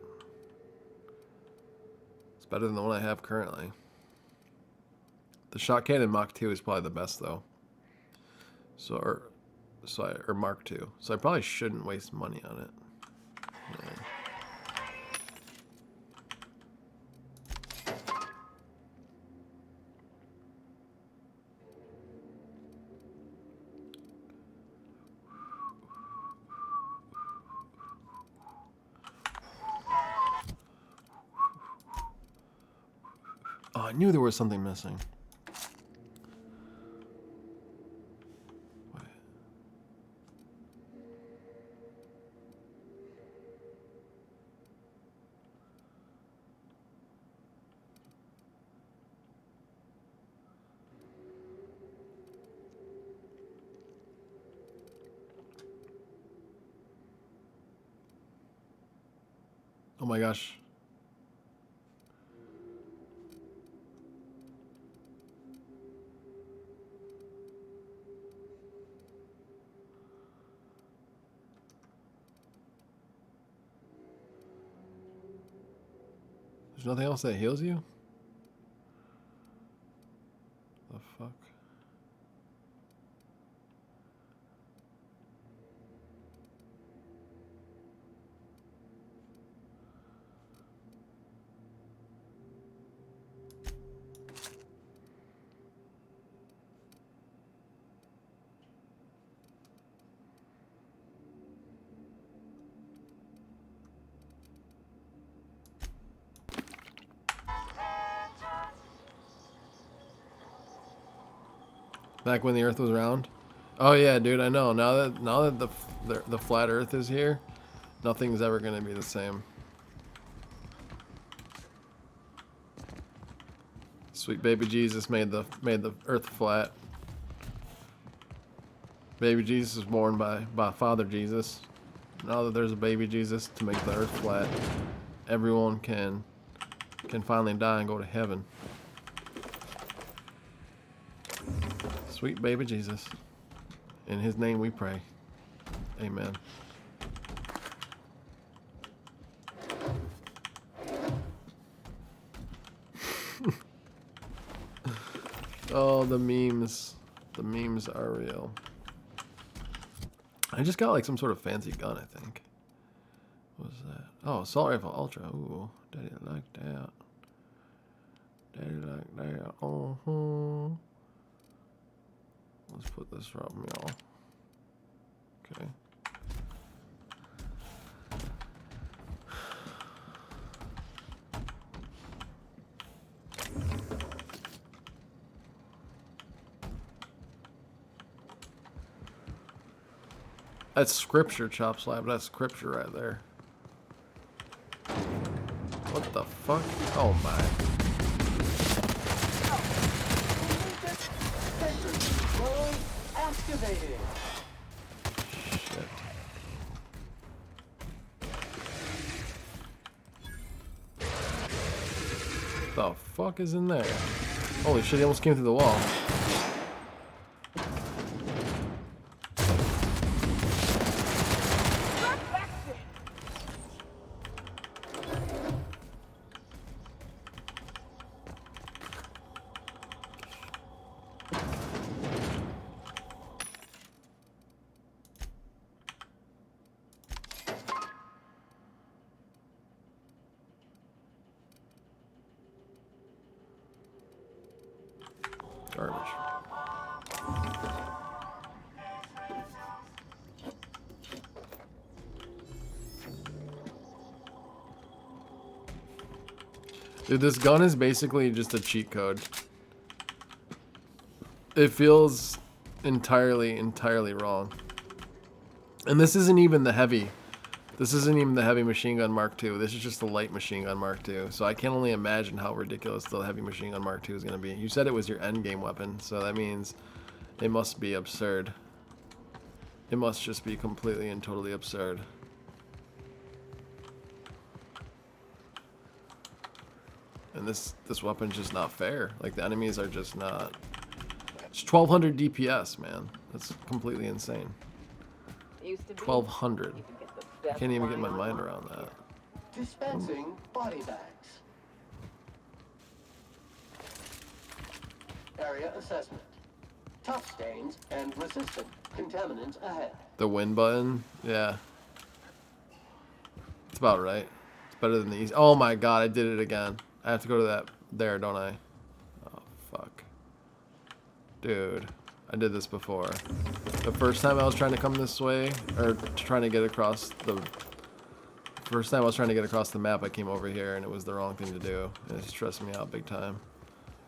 It's better than the one I have currently. The Shock Cannon Mach 2 is probably the best, though. Or Mark 2. So I probably shouldn't waste money on it. Yeah. Oh, I knew there was something missing. Wait. Oh my gosh. There's nothing else that heals you? The fuck? Back when the Earth was round? Oh yeah, dude, I know. Now that the flat Earth is here, Nothing's ever gonna be the same. Sweet baby Jesus made the earth flat. Baby Jesus was born by Father Jesus. Now that there's a baby Jesus to make the earth flat, everyone can finally die and go to heaven. Sweet baby Jesus. In his name we pray. Amen. Oh, the memes. The memes are real. I just got like some sort of fancy gun, I think. What was that? Oh, assault rifle ultra. Ooh, daddy like that. Daddy like that. Oh, let's put this from y'all. Okay. That's scripture, Chop Slab. That's scripture right there. What the fuck? Oh my. Activated. Shit. The fuck is in there? Holy shit, he almost came through the wall. Garbage. Dude, this gun is basically just a cheat code. It feels entirely wrong. And this isn't even the heavy. This isn't even the heavy machine gun Mark II. This is just the light machine gun Mark II. So I can only imagine how ridiculous the heavy machine gun Mark II is going to be. You said it was your endgame weapon, so that means it must be absurd. It must just be completely and totally absurd. And this weapon's just not fair. Like, the enemies are just not... It's 1200 DPS, man. That's completely insane. 1200. I can't even get my mind around that. Dispensing body bags. Area assessment. Tough stains and resistant contaminants ahead. The win button? Yeah. It's about right. It's better than the easy. Oh my god, I did it again. I have to go to that there, don't I? Oh, fuck. Dude, I did this before. The first time I was trying to come this way, or trying to get across the... First time I was trying to get across the map, I came over here, and it was the wrong thing to do. And it stressed me out big time.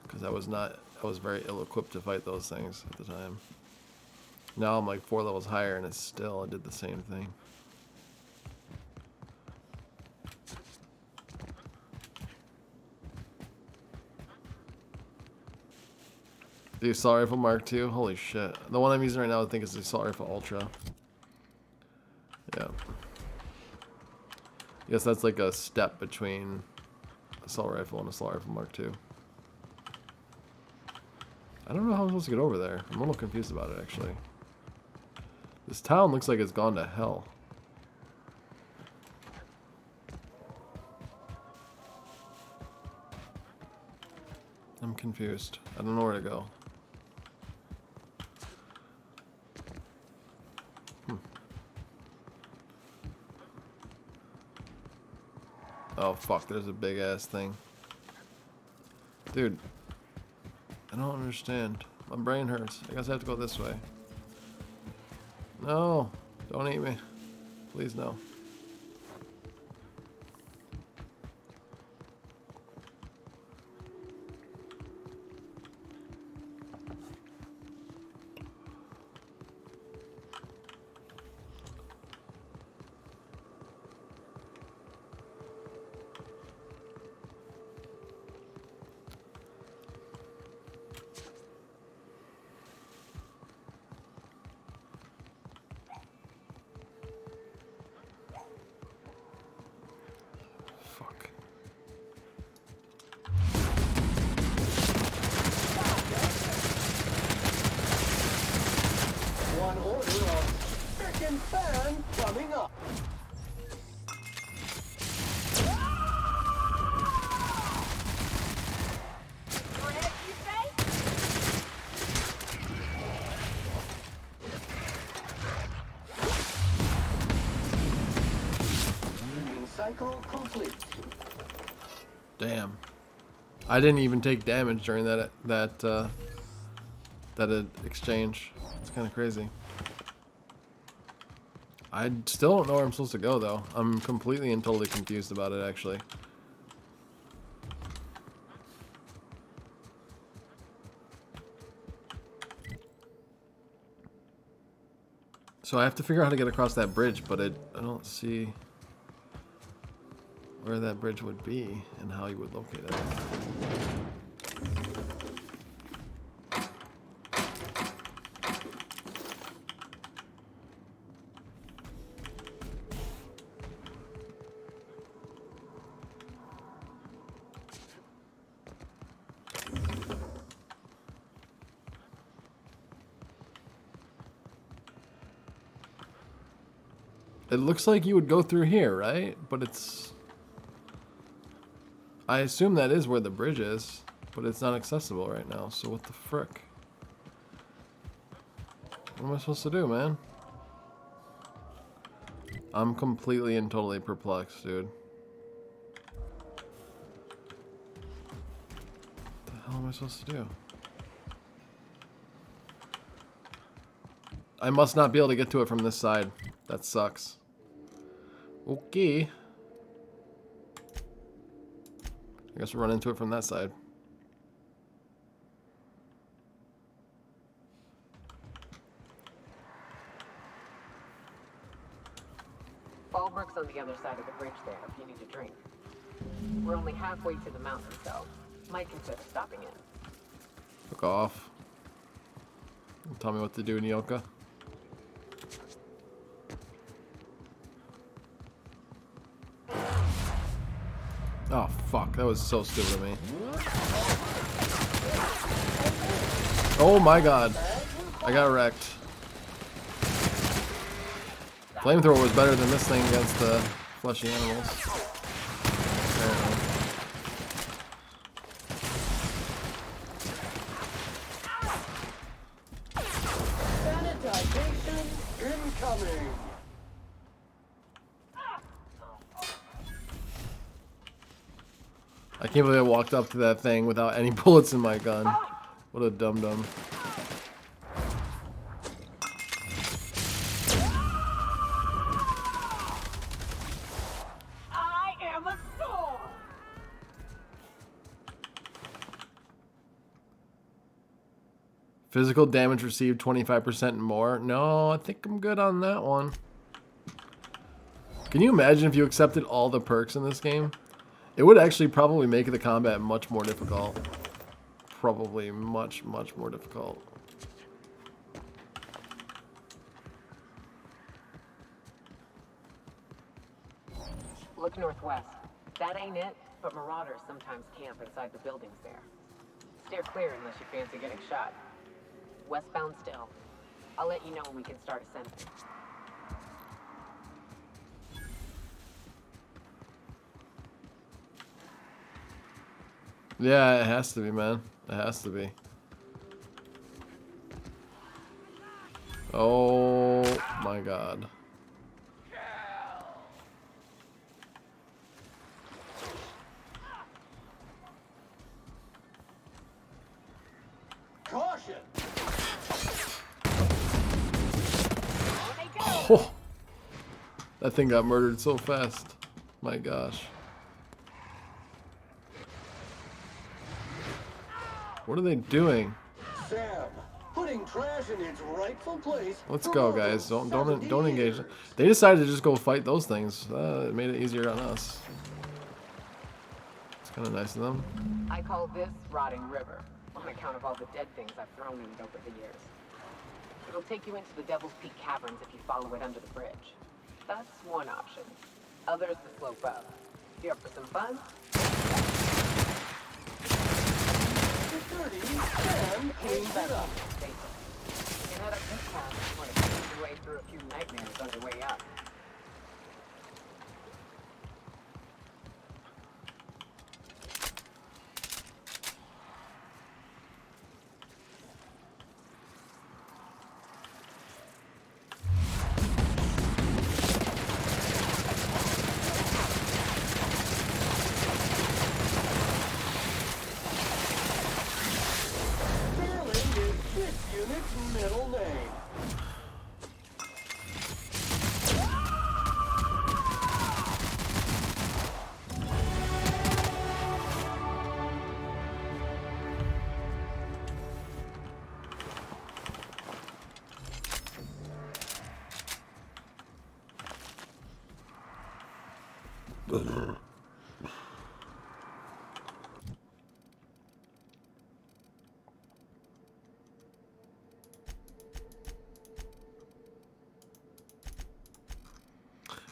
Because I was very ill-equipped to fight those things at the time. Now I'm like 4 levels higher, and it did the same thing. The assault rifle Mark II, holy shit. The one I'm using right now I think is the assault rifle Ultra. Yeah. I guess that's like a step between assault rifle and assault rifle Mark II. I don't know how I'm supposed to get over there. I'm a little confused about it actually. This town looks like it's gone to hell. I'm confused. I don't know where to go. Oh fuck, there's a big ass thing. Dude, I don't understand. My brain hurts. I guess I have to go this way. No, don't eat me. Please no. second fan coming up. Cycle complete. Damn. I didn't even take damage during that exchange. It's kind of crazy. I still don't know where I'm supposed to go though. I'm completely and totally confused about it actually. So I have to figure out how to get across that bridge, but I don't see where that bridge would be and how you would locate it. It looks like you would go through here, right? But it's... I assume that is where the bridge is, but it's not accessible right now, so what the frick? What am I supposed to do, man? I'm completely and totally perplexed, dude. What the hell am I supposed to do? I must not be able to get to it from this side. That sucks. Okay. I guess we'll run into it from that side. Fallbrook's on the other side of the bridge there if you need a drink. We're only halfway to the mountain, so might consider stopping in. Fuck off. Tell me what to do, Nyoka. Oh fuck, that was so stupid of me. Oh my god. I got wrecked. Flamethrower was better than this thing against the fleshy animals. Apparently. Sanitization incoming. I can't believe I walked up to that thing without any bullets in my gun. What a dum-dum. I am a storm! Physical damage received 25% more. No, I think I'm good on that one. Can you imagine if you accepted all the perks in this game? It would actually probably make the combat much more difficult. Probably much, much more difficult. Look northwest. That ain't it, but marauders sometimes camp inside the buildings there. Steer clear unless you fancy getting shot. Westbound still. I'll let you know when we can start ascending. Yeah, it has to be, man. It has to be. Oh my god. Caution! Oh, that thing got murdered so fast. My gosh. What are they doing? Sam, putting trash in its rightful place. Let's go, guys. Don't engage. They decided to just go fight those things. It made it easier on us. It's kind of nice of them. I call this Rotting River, on account of all the dead things I've thrown in it over the years. It'll take you into the Devil's Peak Caverns if you follow it under the bridge. That's one option. Others the slope up. You up for some fun? Security, Sam cleans it up. You head up this path, you want to find your way through a few nightmares its middle name.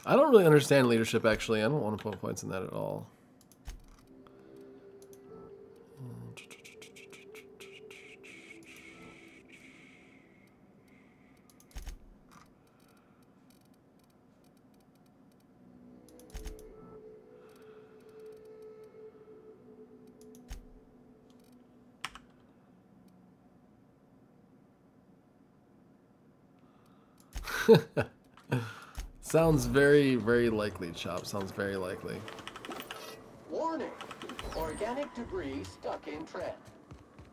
I don't really understand leadership, actually. I don't want to put points in that at all. Sounds very, very likely, Chop. Sounds very likely. Warning! Organic debris stuck in tread.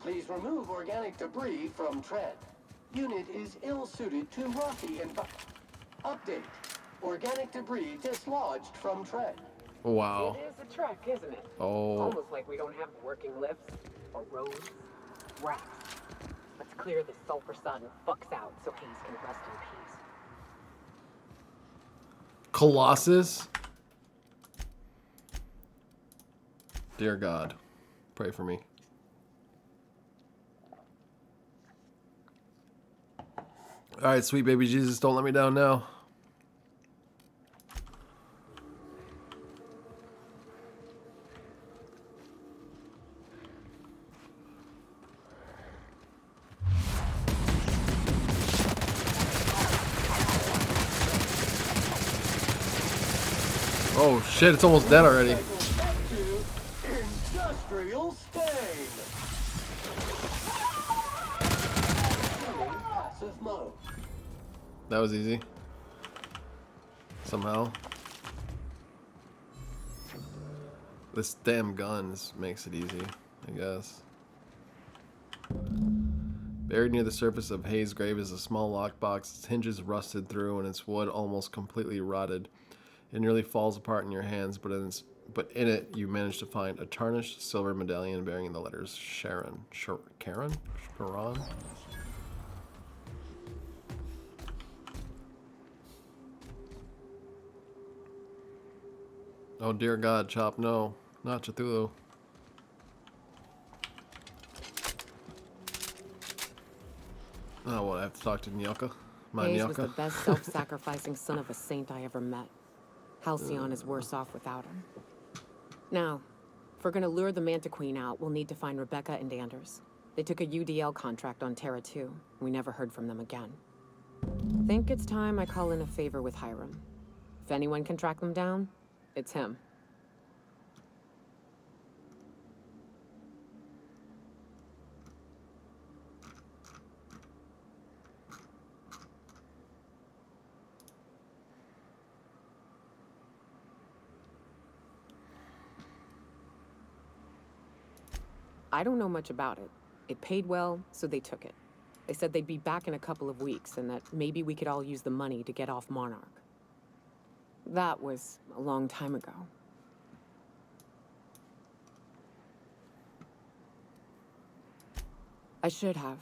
Please remove organic debris from tread. Unit is ill-suited to rocky Update. Organic debris dislodged from tread. Wow. It is a trek, isn't it? Oh. Almost like we don't have working lifts or roads. Rats. Let's clear this sulfur sun fucks out so Hayes can rest in peace. Colossus? Dear God, pray for me. Alright, sweet baby Jesus, don't let me down now. Oh shit, it's almost dead already. Industrial stain. Passive mode. That was easy. Somehow. This damn gun makes it easy, I guess. Buried near the surface of Hayes' grave is a small lockbox. Its hinges rusted through and its wood almost completely rotted. It nearly falls apart in your hands, but in it you manage to find a tarnished silver medallion bearing the letters Sharon. Karen? Sharon? Oh dear God, Chop, no. Not Cthulhu. Oh, what, I have to talk to Nyoka? My Hayes was the Nyoka? best self-sacrificing son of a saint I ever met. Halcyon is worse off without him. Now, if we're gonna lure the Manta Queen out, we'll need to find Rebecca and Anders. They took a UDL contract on Terra 2. We never heard from them again. Think it's time I call in a favor with Hiram. If anyone can track them down, it's him. I don't know much about it. It paid well, so they took it. They said they'd be back in a couple of weeks and that maybe we could all use the money to get off Monarch. That was a long time ago. I should have.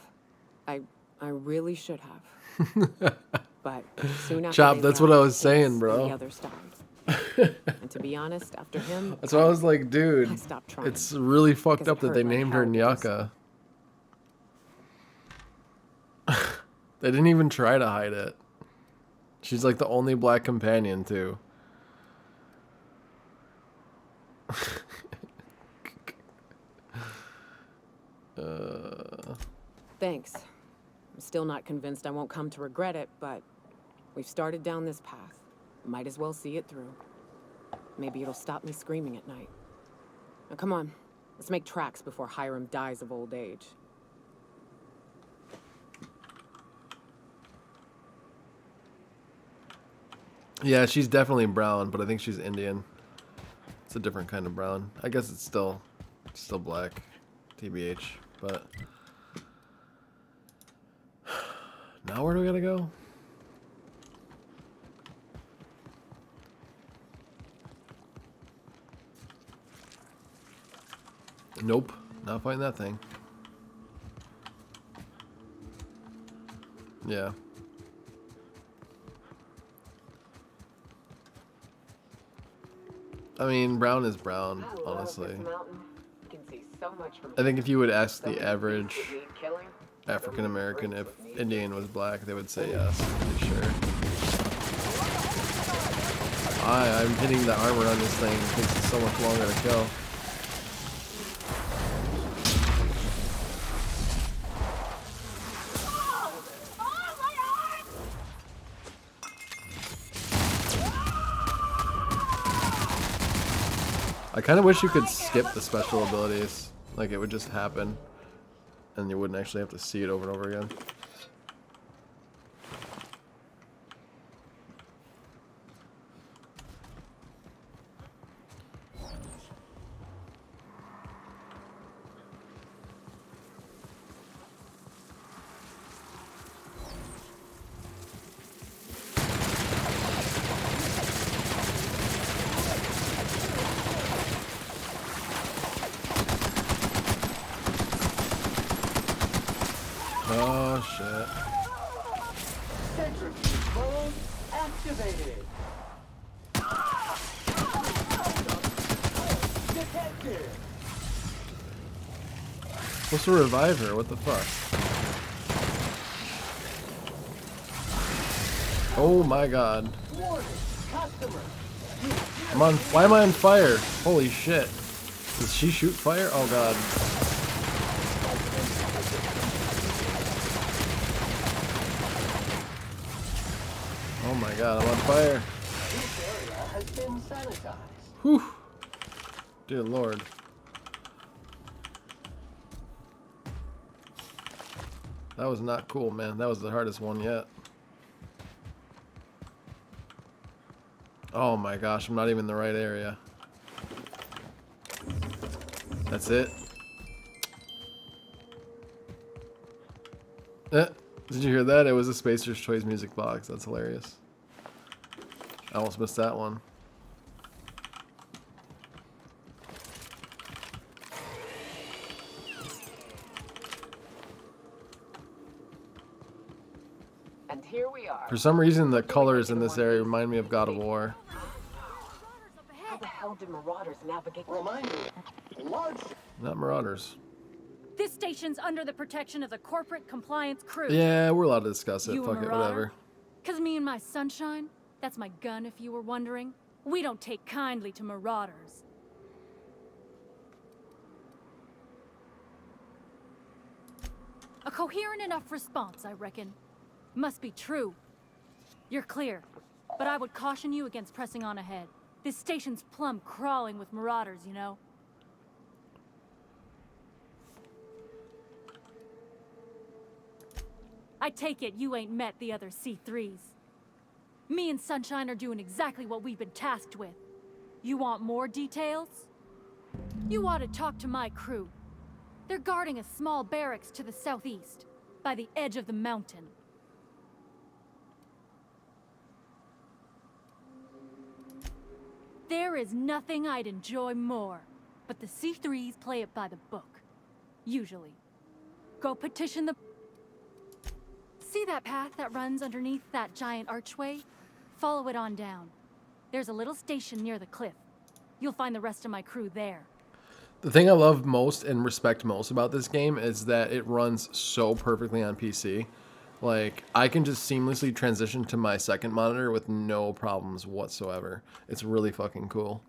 I really should have. But soon after Chop, they that's left, what I was Hayes saying, and bro. The others died. And to be honest, after him, That's why I was like, dude, I stopped trying. it's really fucked Because up it that hurt they like named her hell because- Nyaka. They didn't even try to hide it. She's like the only black companion, too. Thanks. I'm still not convinced I won't come to regret it, but we've started down this path. Might as well see it through. Maybe it'll stop me screaming at night. Now come on, let's make tracks before Hiram dies of old age. Yeah, she's definitely brown, but I think she's Indian. It's a different kind of brown. I guess it's still black, TBH, but Now where do we gotta go? Nope, not fighting that thing. Yeah. I mean, brown is brown, honestly. I think if you would ask the average African American if Indian was black, they would say yes, I'm pretty sure. I'm hitting the armor on this thing. It takes so much longer to kill. I kind of wish you could skip the special abilities. Like, it would just happen. And you wouldn't actually have to see it over and over again. Oh shit. Centrifuge mode activated. Detected. Supposed to revive her, what the fuck? Oh my god. Warning, customer. I'm on, why am I on fire? Holy shit. Does she shoot fire? Oh god. Oh my god, I'm on fire. This area has been sanitized. Whew. Dear lord. That was not cool, man. That was the hardest one yet. Oh my gosh, I'm not even in the right area. That's it. Did you hear that? It was a Spacer's Choice music box. That's hilarious. I almost missed that one. And here we are. For some reason, the colors in this area remind me of God of War. How the hell did Marauders navigate? Reminder, large. Not Marauders. This station's under the protection of the corporate compliance crew. Yeah, we're allowed to discuss it. You a Fuck it, marauder? whatever. 'Cause me and my sunshine, that's my gun if you were wondering, we don't take kindly to marauders. A coherent enough response, I reckon. Must be true. You're clear, but I would caution you against pressing on ahead. This station's plumb crawling with marauders, you know? I take it you ain't met the other C3s. Me and Sunshine are doing exactly what we've been tasked with. You want more details? You ought to talk to my crew. They're guarding a small barracks to the southeast, by the edge of the mountain. There is nothing I'd enjoy more, but the C3s play it by the book. Usually. Go petition the... See that path that runs underneath that giant archway? Follow it on down. There's a little station near the cliff. You'll find the rest of my crew there. The thing I love most and respect most about this game is that it runs so perfectly on PC. Like, I can just seamlessly transition to my second monitor with no problems whatsoever. It's really fucking cool.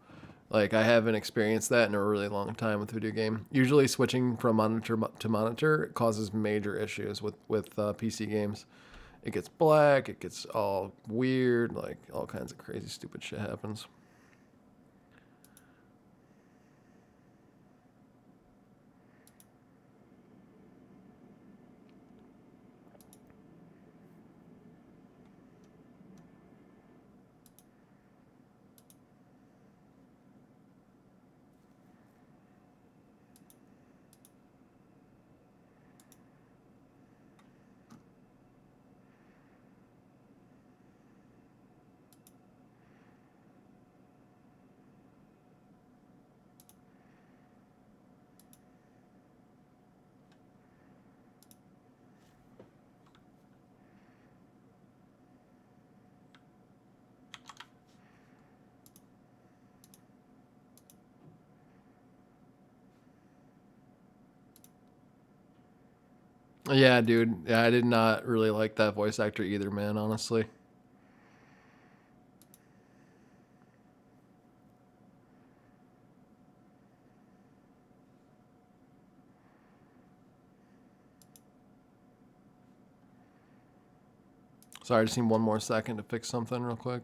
Like, I haven't experienced that in a really long time with a video game. Usually switching from monitor to monitor causes major issues with PC games. It gets black, it gets all weird, like all kinds of crazy stupid shit happens. Yeah, dude. Yeah, I did not really like that voice actor either, man, honestly. Sorry, I just need one more second to fix something real quick.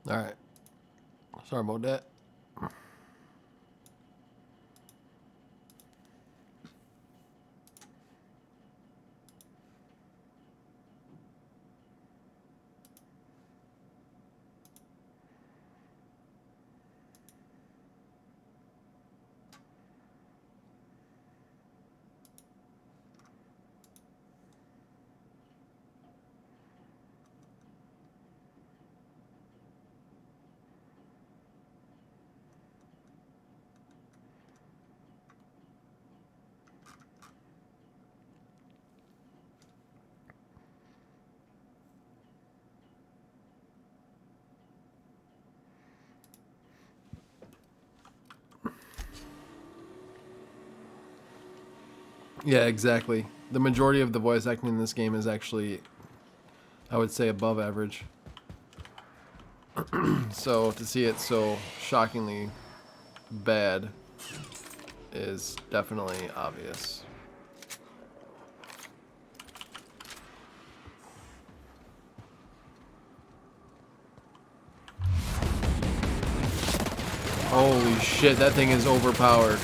All right. Sorry about that. Yeah, exactly. The majority of the voice acting in this game is actually, I would say, above average. So to see it so shockingly bad is definitely obvious. Holy shit, that thing is overpowered.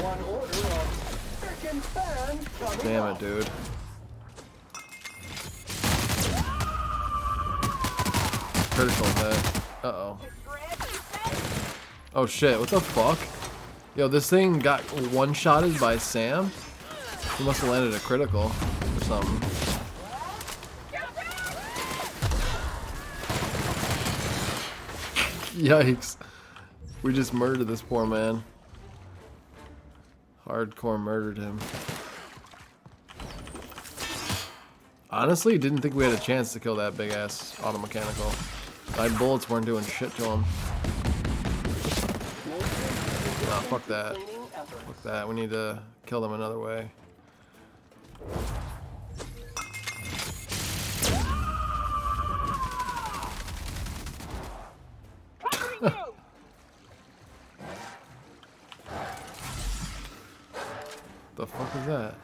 One order of frickin' fan coming Damn it, up. dude. Critical hit. Uh-oh. Oh shit, what the fuck? Yo, this thing got one-shotted by Sam? He must have landed a critical or something. Yikes. We just murdered this poor man. Hardcore murdered him. Honestly, didn't think we had a chance to kill that big-ass auto mechanical. My bullets weren't doing shit to him. Nah, fuck that. Fuck that. We need to kill them another way. The fuck is that?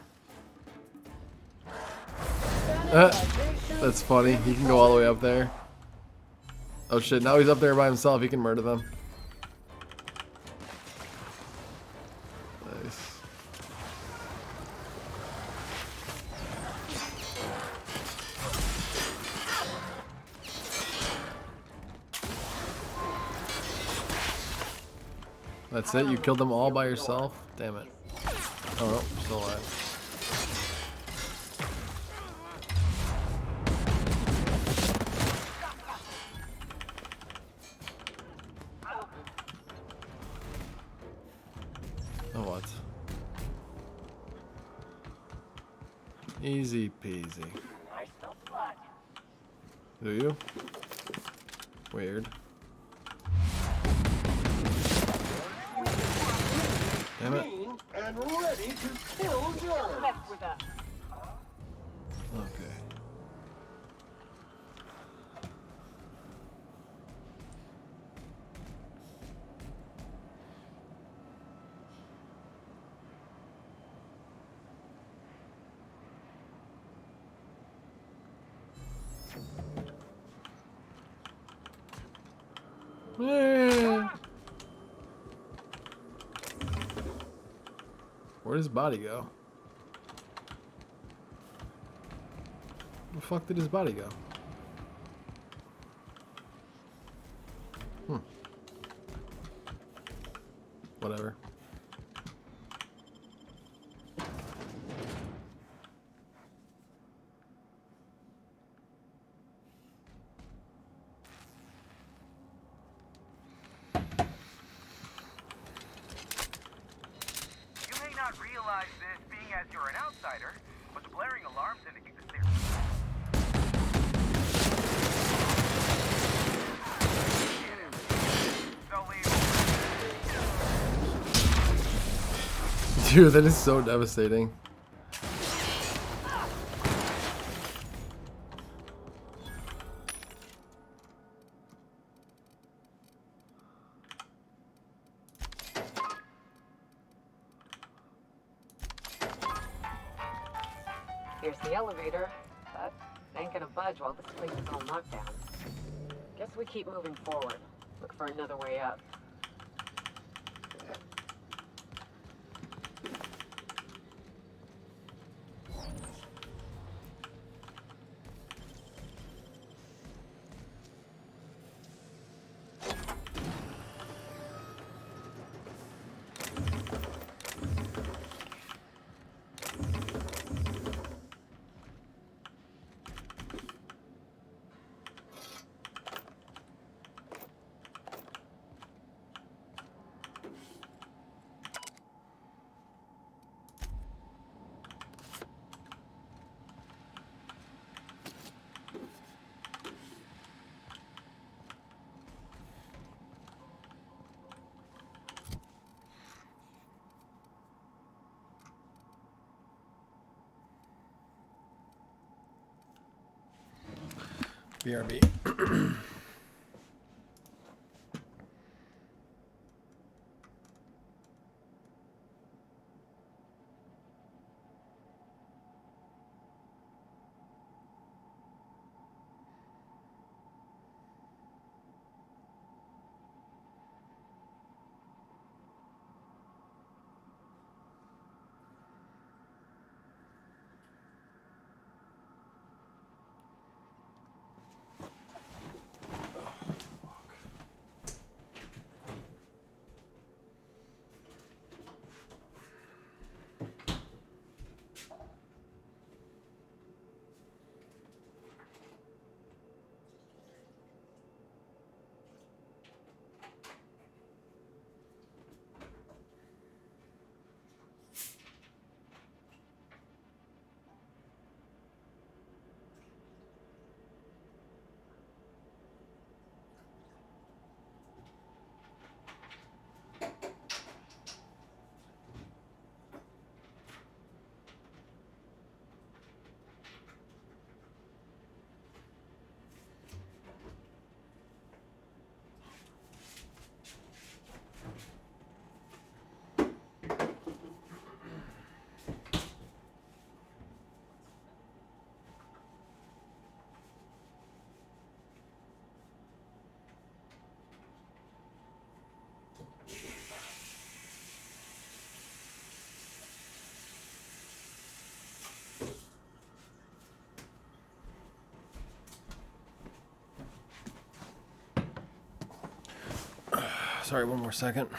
That's funny. He can go all the way up there. Oh shit, now he's up there by himself. He can murder them. Nice. That's it? You killed them all by yourself? Damn it. Oh no, still alive. Oh what? Easy peasy. Do you? Weird. Damn it. And ready to kill germs. Okay. Where does his body go? Where the fuck did his body go? Whatever. Realize this being as you're an outsider, but the blaring alarms indicate that there's... Dude, that is so devastating. Here's the elevator, but it ain't gonna budge while this place is on lockdown. Guess we keep moving forward. Look for another way up. BRB. Sorry, one more second.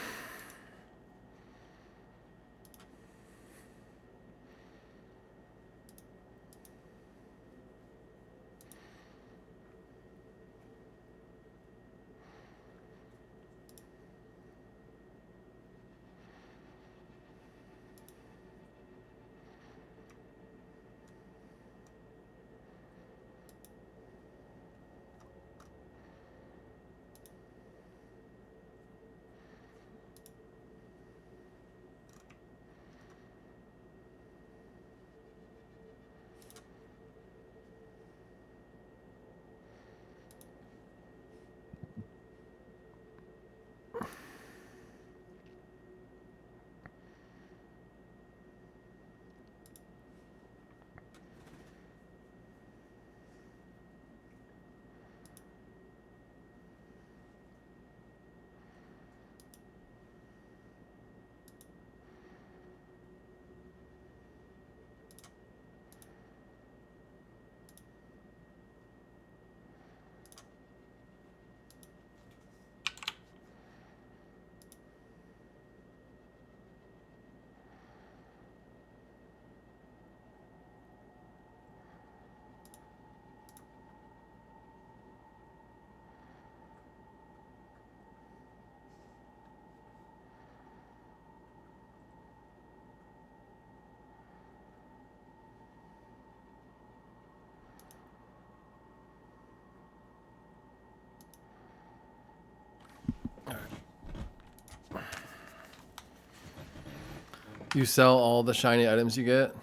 You sell all the shiny items you get?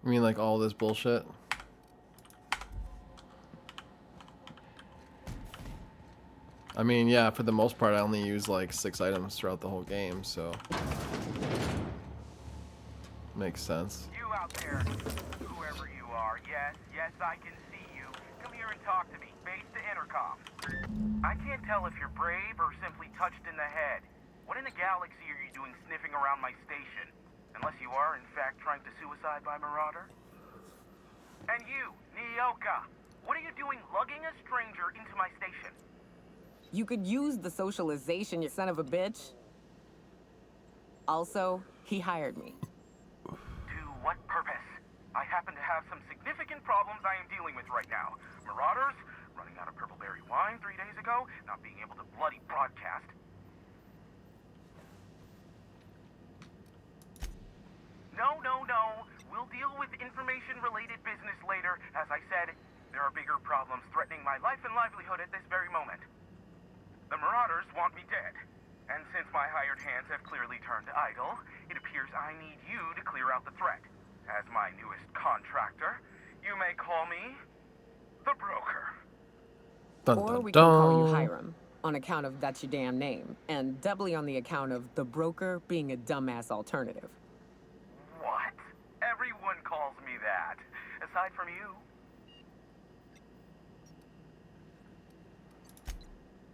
I mean, like all this bullshit? I mean, yeah, for the most part, I only use like 6 items throughout the whole game, so. Makes sense. You out there, whoever you are, yes, I can see you. Come here and talk to me, face to intercom. I can't tell if you're brave or simply touched in the head. What in the galaxy are you doing sniffing around my station? Unless you are, in fact, trying to suicide by Marauder? And you, Nyoka, what are you doing lugging a stranger into my station? You could use the socialization, you son of a bitch. Also, he hired me. To what purpose? I happen to have some significant problems I am dealing with right now. Marauders, running out of purple berry wine 3 days ago, not being able to bloody broadcast. No. We'll deal with information-related business later. As I said, there are bigger problems threatening my life and livelihood at this very moment. The Marauders want me dead. And since my hired hands have clearly turned idle, it appears I need you to clear out the threat. As my newest contractor, you may call me the Broker. Dun, Or dun, we can call you dun. Hiram, on account of that's your damn name, and doubly on the account of the Broker being a dumbass alternative. What? Everyone calls me that. Aside from you.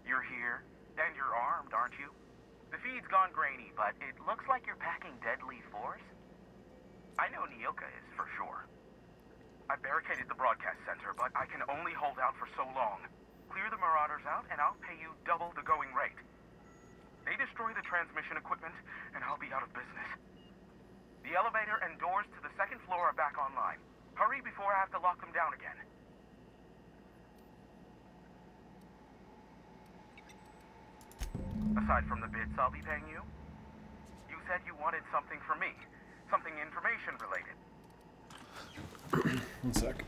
You're here, and you're armed, aren't you? The feed's gone grainy, but it looks like you're packing deadly force. I know Nyoka is, for sure. I barricaded the broadcast center, but I can only hold out for so long. Clear the Marauders out, and I'll pay you double the going rate. They destroy the transmission equipment, and I'll be out of business. The elevator and doors to the second floor are back online. Hurry before I have to lock them down again. Aside from the bits I'll be paying you, you said you wanted something from me. Something information related. 1 sec.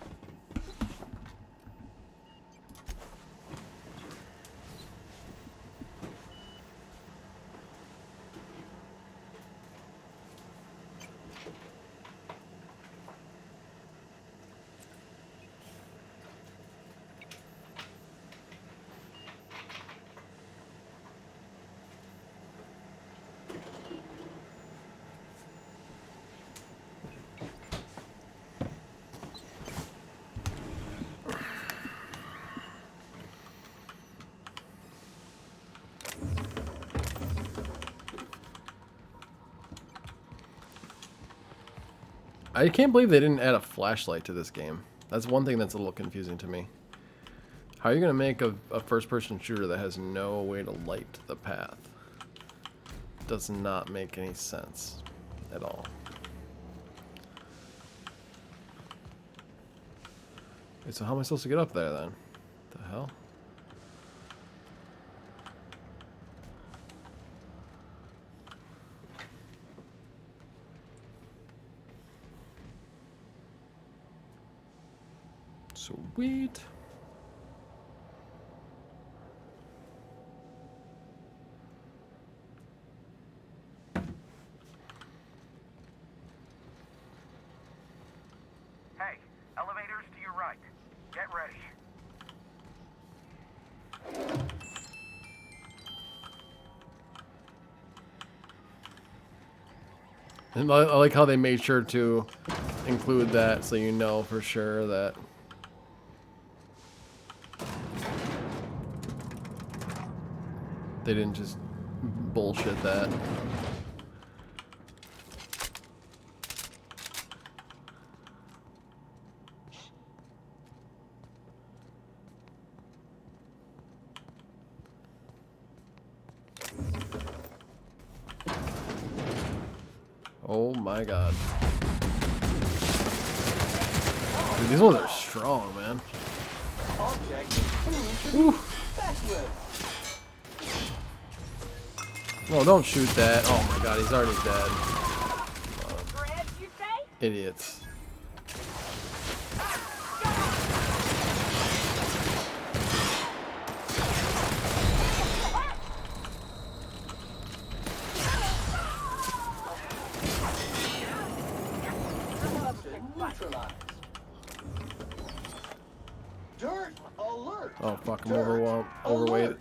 I can't believe they didn't add a flashlight to this game. That's one thing that's a little confusing to me. How are you gonna make a first-person shooter that has no way to light the path? Does not make any sense at all. Okay, so how am I supposed to get up there then? The hell? Sweet. Hey, elevators to your right. Get ready. And I like how they made sure to include that so you know for sure that they didn't just bullshit that. Oh my god. Dude, these ones are strong, man. Woo. No, don't shoot that. Oh my god, he's already dead. Idiots. Dirt alert! Oh fuck, I'm overweight.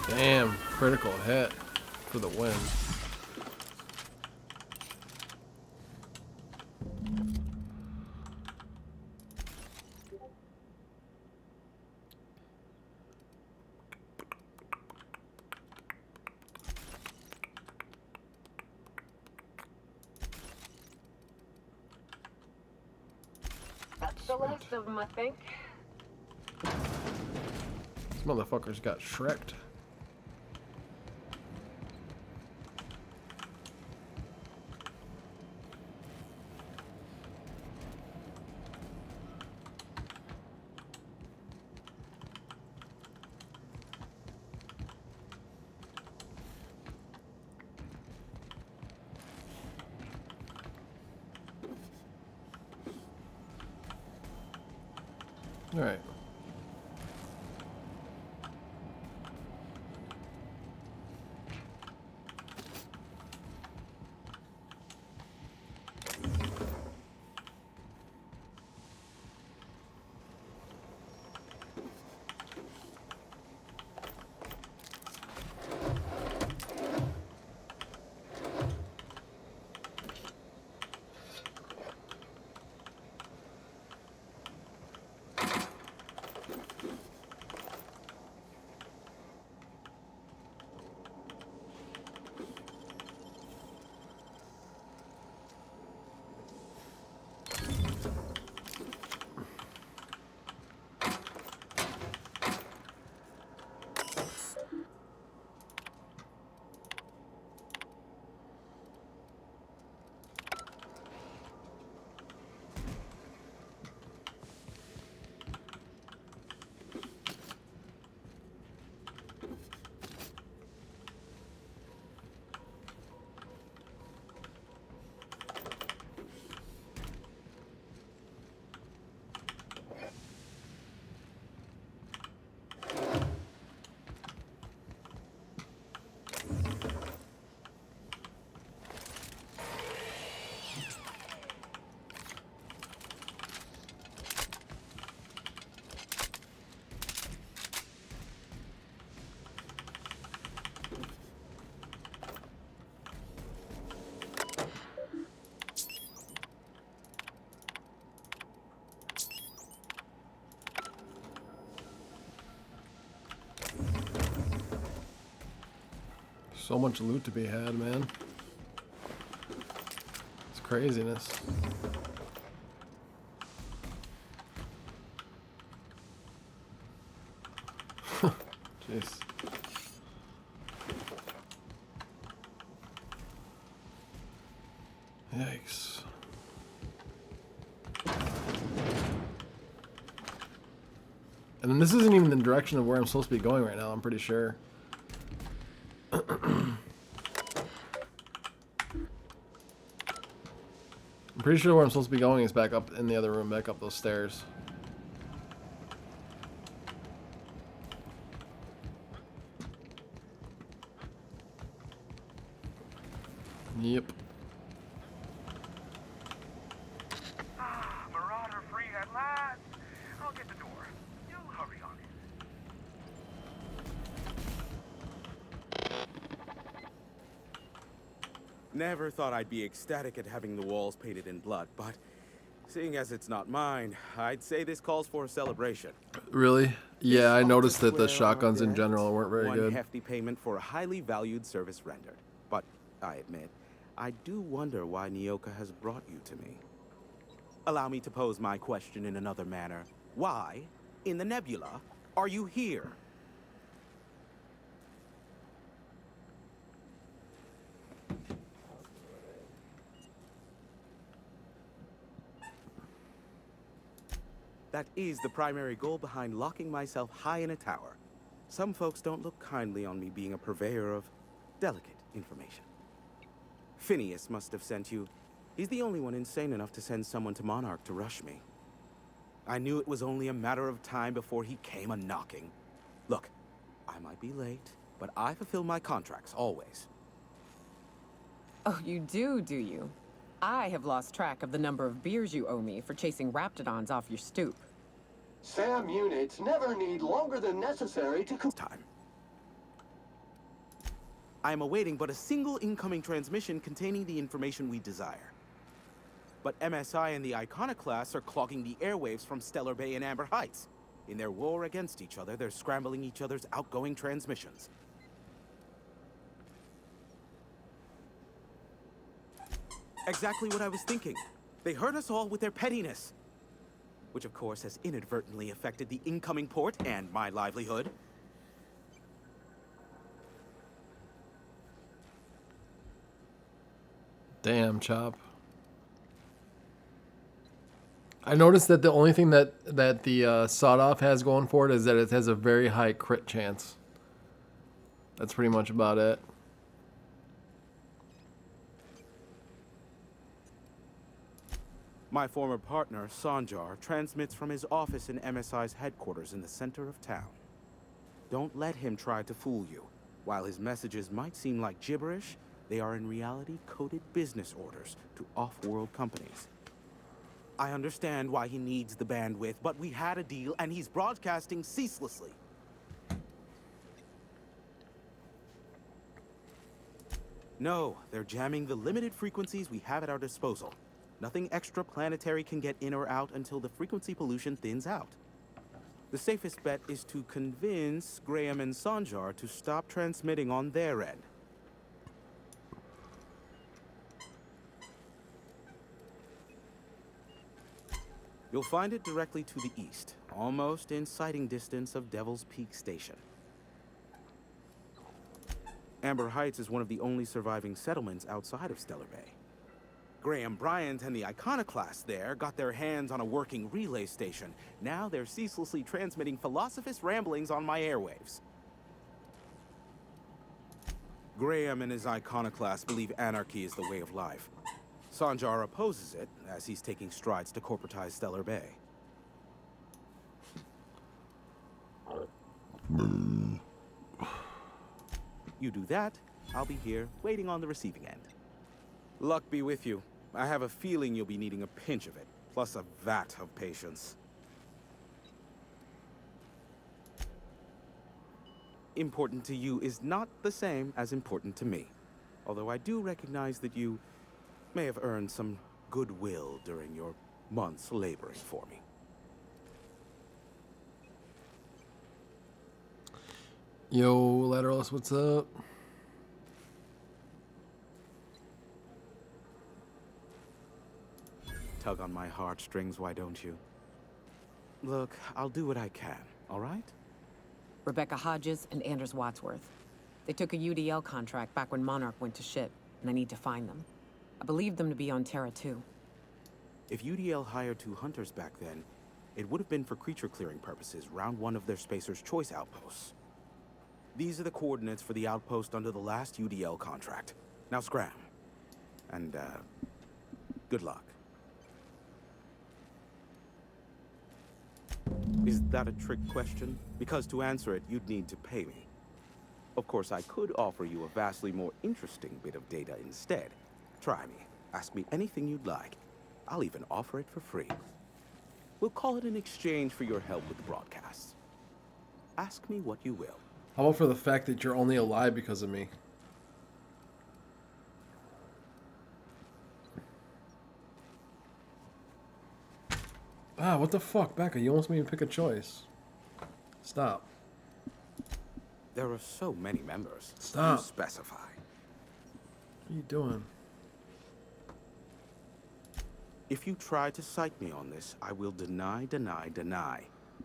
Damn, critical hit for the win. That's the last of them, I think. These motherfuckers got shreked. All right. So much loot to be had, man. It's craziness. Jeez. Yikes. And then this isn't even the direction of where I'm supposed to be going right now, I'm pretty sure. I'm pretty sure where I'm supposed to be going is back up in the other room, back up those stairs. Yep. Marauder free at last. I'll get the door. You hurry on it. Never thought I'd be ecstatic at having the walls painted in blood, but seeing as it's not mine, I'd say this calls for a celebration. Really? Yeah, I noticed that the Square shotguns in debt, general weren't very one good. hefty payment for a highly valued service rendered. But I admit, I do wonder why Nyoka has brought you to me. Allow me to pose my question in another manner. Why, in the nebula, are you here? That is the primary goal behind locking myself high in a tower. Some folks don't look kindly on me being a purveyor of delicate information. Phineas must have sent you. He's the only one insane enough to send someone to Monarch to rush me. I knew it was only a matter of time before he came a-knocking. Look, I might be late, but I fulfill my contracts, always. Oh, you do you? I have lost track of the number of beers you owe me for chasing raptidons off your stoop. SAM units never need longer than necessary to time. I am awaiting but a single incoming transmission containing the information we desire. But MSI and the Iconoclasts are clogging the airwaves from Stellar Bay and Amber Heights. In their war against each other, they're scrambling each other's outgoing transmissions. Exactly what I was thinking. They hurt us all with their pettiness. Which, of course, has inadvertently affected the incoming port and my livelihood. Damn, Chop. I noticed that the only thing that the sawed-off has going for it is that it has a very high crit chance. That's pretty much about it. My former partner, Sanjar, transmits from his office in MSI's headquarters in the center of town. Don't let him try to fool you. While his messages might seem like gibberish, they are in reality coded business orders to off-world companies. I understand why he needs the bandwidth, but we had a deal and he's broadcasting ceaselessly. No, they're jamming the limited frequencies we have at our disposal. Nothing extraplanetary can get in or out until the frequency pollution thins out. The safest bet is to convince Graham and Sanjar to stop transmitting on their end. You'll find it directly to the east, almost in sighting distance of Devil's Peak Station. Amber Heights is one of the only surviving settlements outside of Stellar Bay. Graham Bryant and the Iconoclasts there got their hands on a working relay station. Now they're ceaselessly transmitting philosophist ramblings on my airwaves. Graham and his Iconoclasts believe anarchy is the way of life. Sanjar opposes it, as he's taking strides to corporatize Stellar Bay. You do that, I'll be here, waiting on the receiving end. Luck be with you. I have a feeling you'll be needing a pinch of it, plus a vat of patience. Important to you is not the same as important to me. Although I do recognize that you may have earned some goodwill during your months laboring for me. Yo, Lateralus, what's up? tug on my heartstrings, why don't you? Look, I'll do what I can, all right? Rebecca Hodges and Anders Wadsworth. They took a UDL contract back when Monarch went to shit, and I need to find them. I believe them to be on Terra 2. If UDL hired 2 hunters back then, it would have been for creature clearing purposes round one of their Spacer's Choice outposts. These are the coordinates for the outpost under the last UDL contract. Now scram. And, good luck. Is that a trick question? Because to answer it, you'd need to pay me. Of course, I could offer you a vastly more interesting bit of data instead. Try me. Ask me anything you'd like. I'll even offer it for free. We'll call it an exchange for your help with the broadcasts. Ask me what you will. How about for the fact that you're only alive because of me? Ah, what the fuck, Becca? You almost made me pick a choice. Stop. There are so many members. Stop. You specify. What are you doing? If you try to cite me on this, I will deny, deny, deny.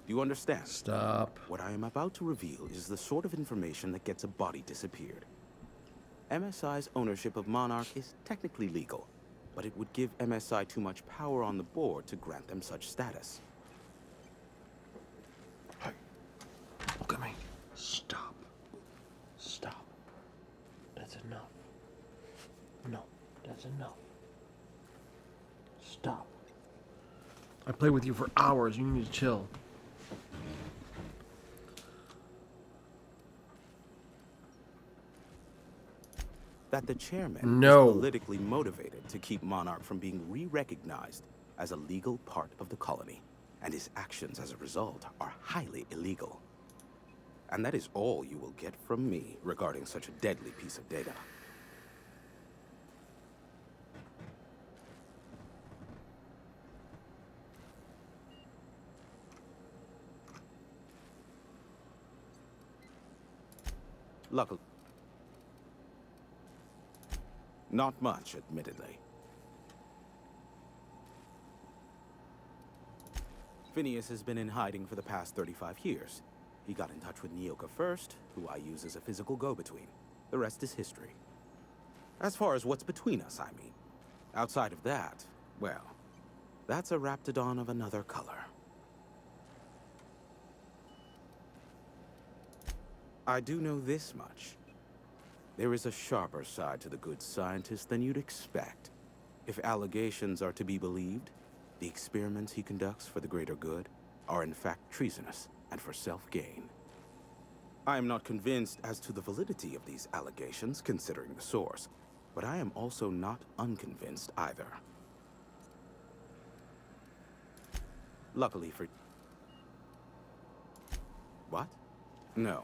Do you understand? Stop. What I am about to reveal is the sort of information that gets a body disappeared. MSI's ownership of Monarch is technically legal, but it would give MSI too much power on the board to grant them such status. Hey, look at me. Stop. Stop. That's enough. No, that's enough. Stop. I played with you for hours. You need to chill. That the chairman is politically motivated to keep Monarch from being re-recognized as a legal part of the colony, and his actions as a result are highly illegal. And that is all you will get from me regarding such a deadly piece of data. Luckily, not much, admittedly. Phineas has been in hiding for the past 35 years. He got in touch with Nyoka first, who I use as a physical go-between. The rest is history. As far as what's between us, I mean. Outside of that, well, that's a Raptidon of another color. I do know this much. There is a sharper side to the good scientist than you'd expect. If allegations are to be believed, the experiments he conducts for the greater good are in fact treasonous and for self-gain. I am not convinced as to the validity of these allegations, considering the source, but I am also not unconvinced either. Luckily for... What? No.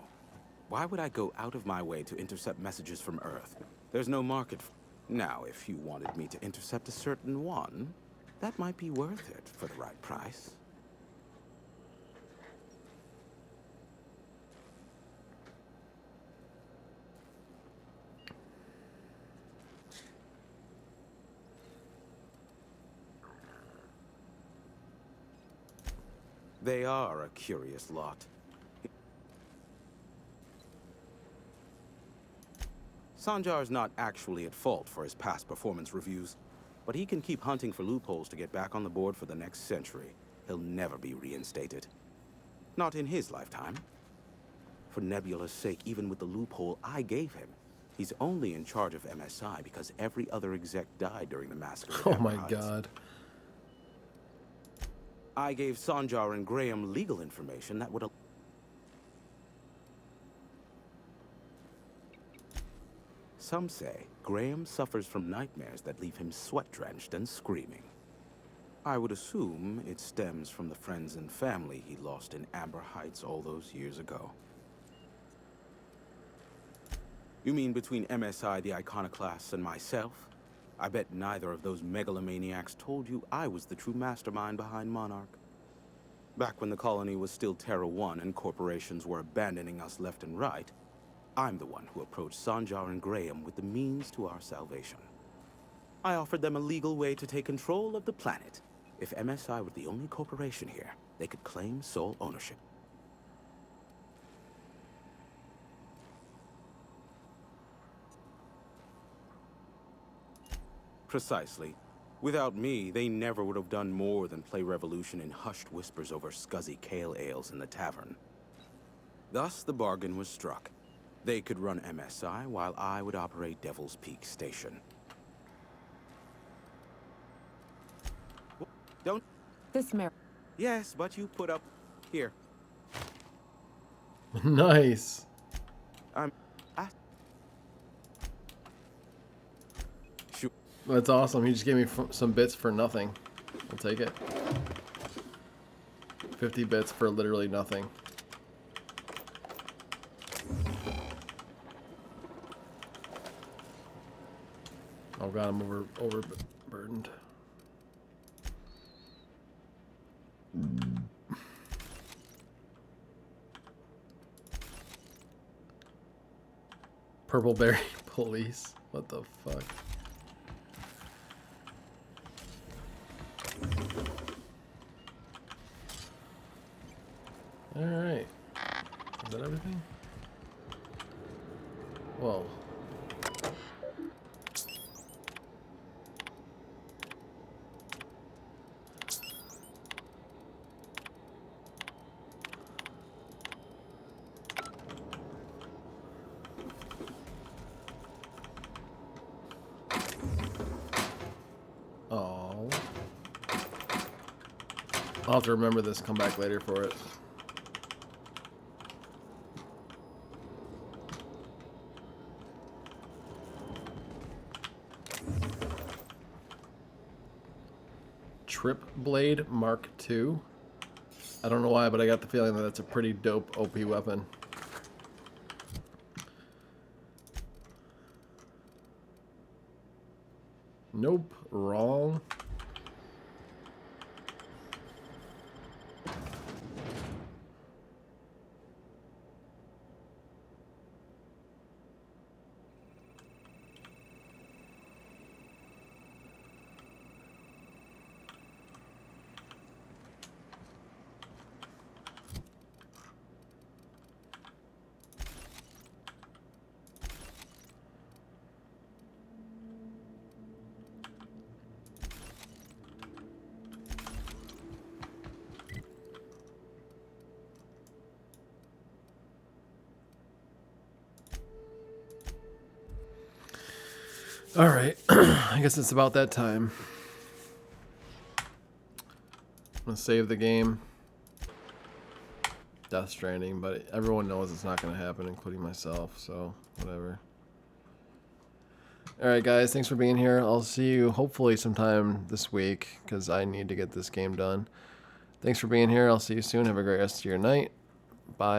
Why would I go out of my way to intercept messages from Earth? There's no market for... Now, if you wanted me to intercept a certain one, that might be worth it for the right price. They are a curious lot. Sanjar's not actually at fault for his past performance reviews, but he can keep hunting for loopholes to get back on the board for the next century. He'll never be reinstated. Not in his lifetime. For Nebula's sake, even with the loophole I gave him, he's only in charge of MSI because every other exec died during the massacre. Oh my god. I gave Sanjar and Graham legal information that would... Some say Graham suffers from nightmares that leave him sweat-drenched and screaming. I would assume it stems from the friends and family he lost in Amber Heights all those years ago. You mean between MSI, the Iconoclasts, and myself? I bet neither of those megalomaniacs told you I was the true mastermind behind Monarch. Back when the colony was still Terra 1 and corporations were abandoning us left and right, I'm the one who approached Sanjar and Graham with the means to our salvation. I offered them a legal way to take control of the planet. If MSI were the only corporation here, they could claim sole ownership. Precisely. Without me, they never would have done more than play Revolution in hushed whispers over scuzzy kale ales in the tavern. Thus, the bargain was struck. They could run MSI while I would operate Devil's Peak Station. Don't... This mare... Yes, but you put up... Here. Nice. Shoot. That's awesome. He just gave me some bits for nothing. I'll take it. 50 bits for literally nothing. Oh god, I'm overburdened. Purpleberry police. What the fuck? Alright. Is that everything? Whoa. Oh. I'll have to remember this, come back later for it. Trip Blade Mark II. I don't know why, but I got the feeling that that's a pretty dope OP weapon. Nope, wrong. All right, I guess it's about that time. I'm gonna save the game. Death Stranding, but everyone knows it's not gonna happen, including myself, so whatever. All right, guys, thanks for being here. I'll see you hopefully sometime this week, because I need to get this game done. Thanks for being here. I'll see you soon. Have a great rest of your night. Bye.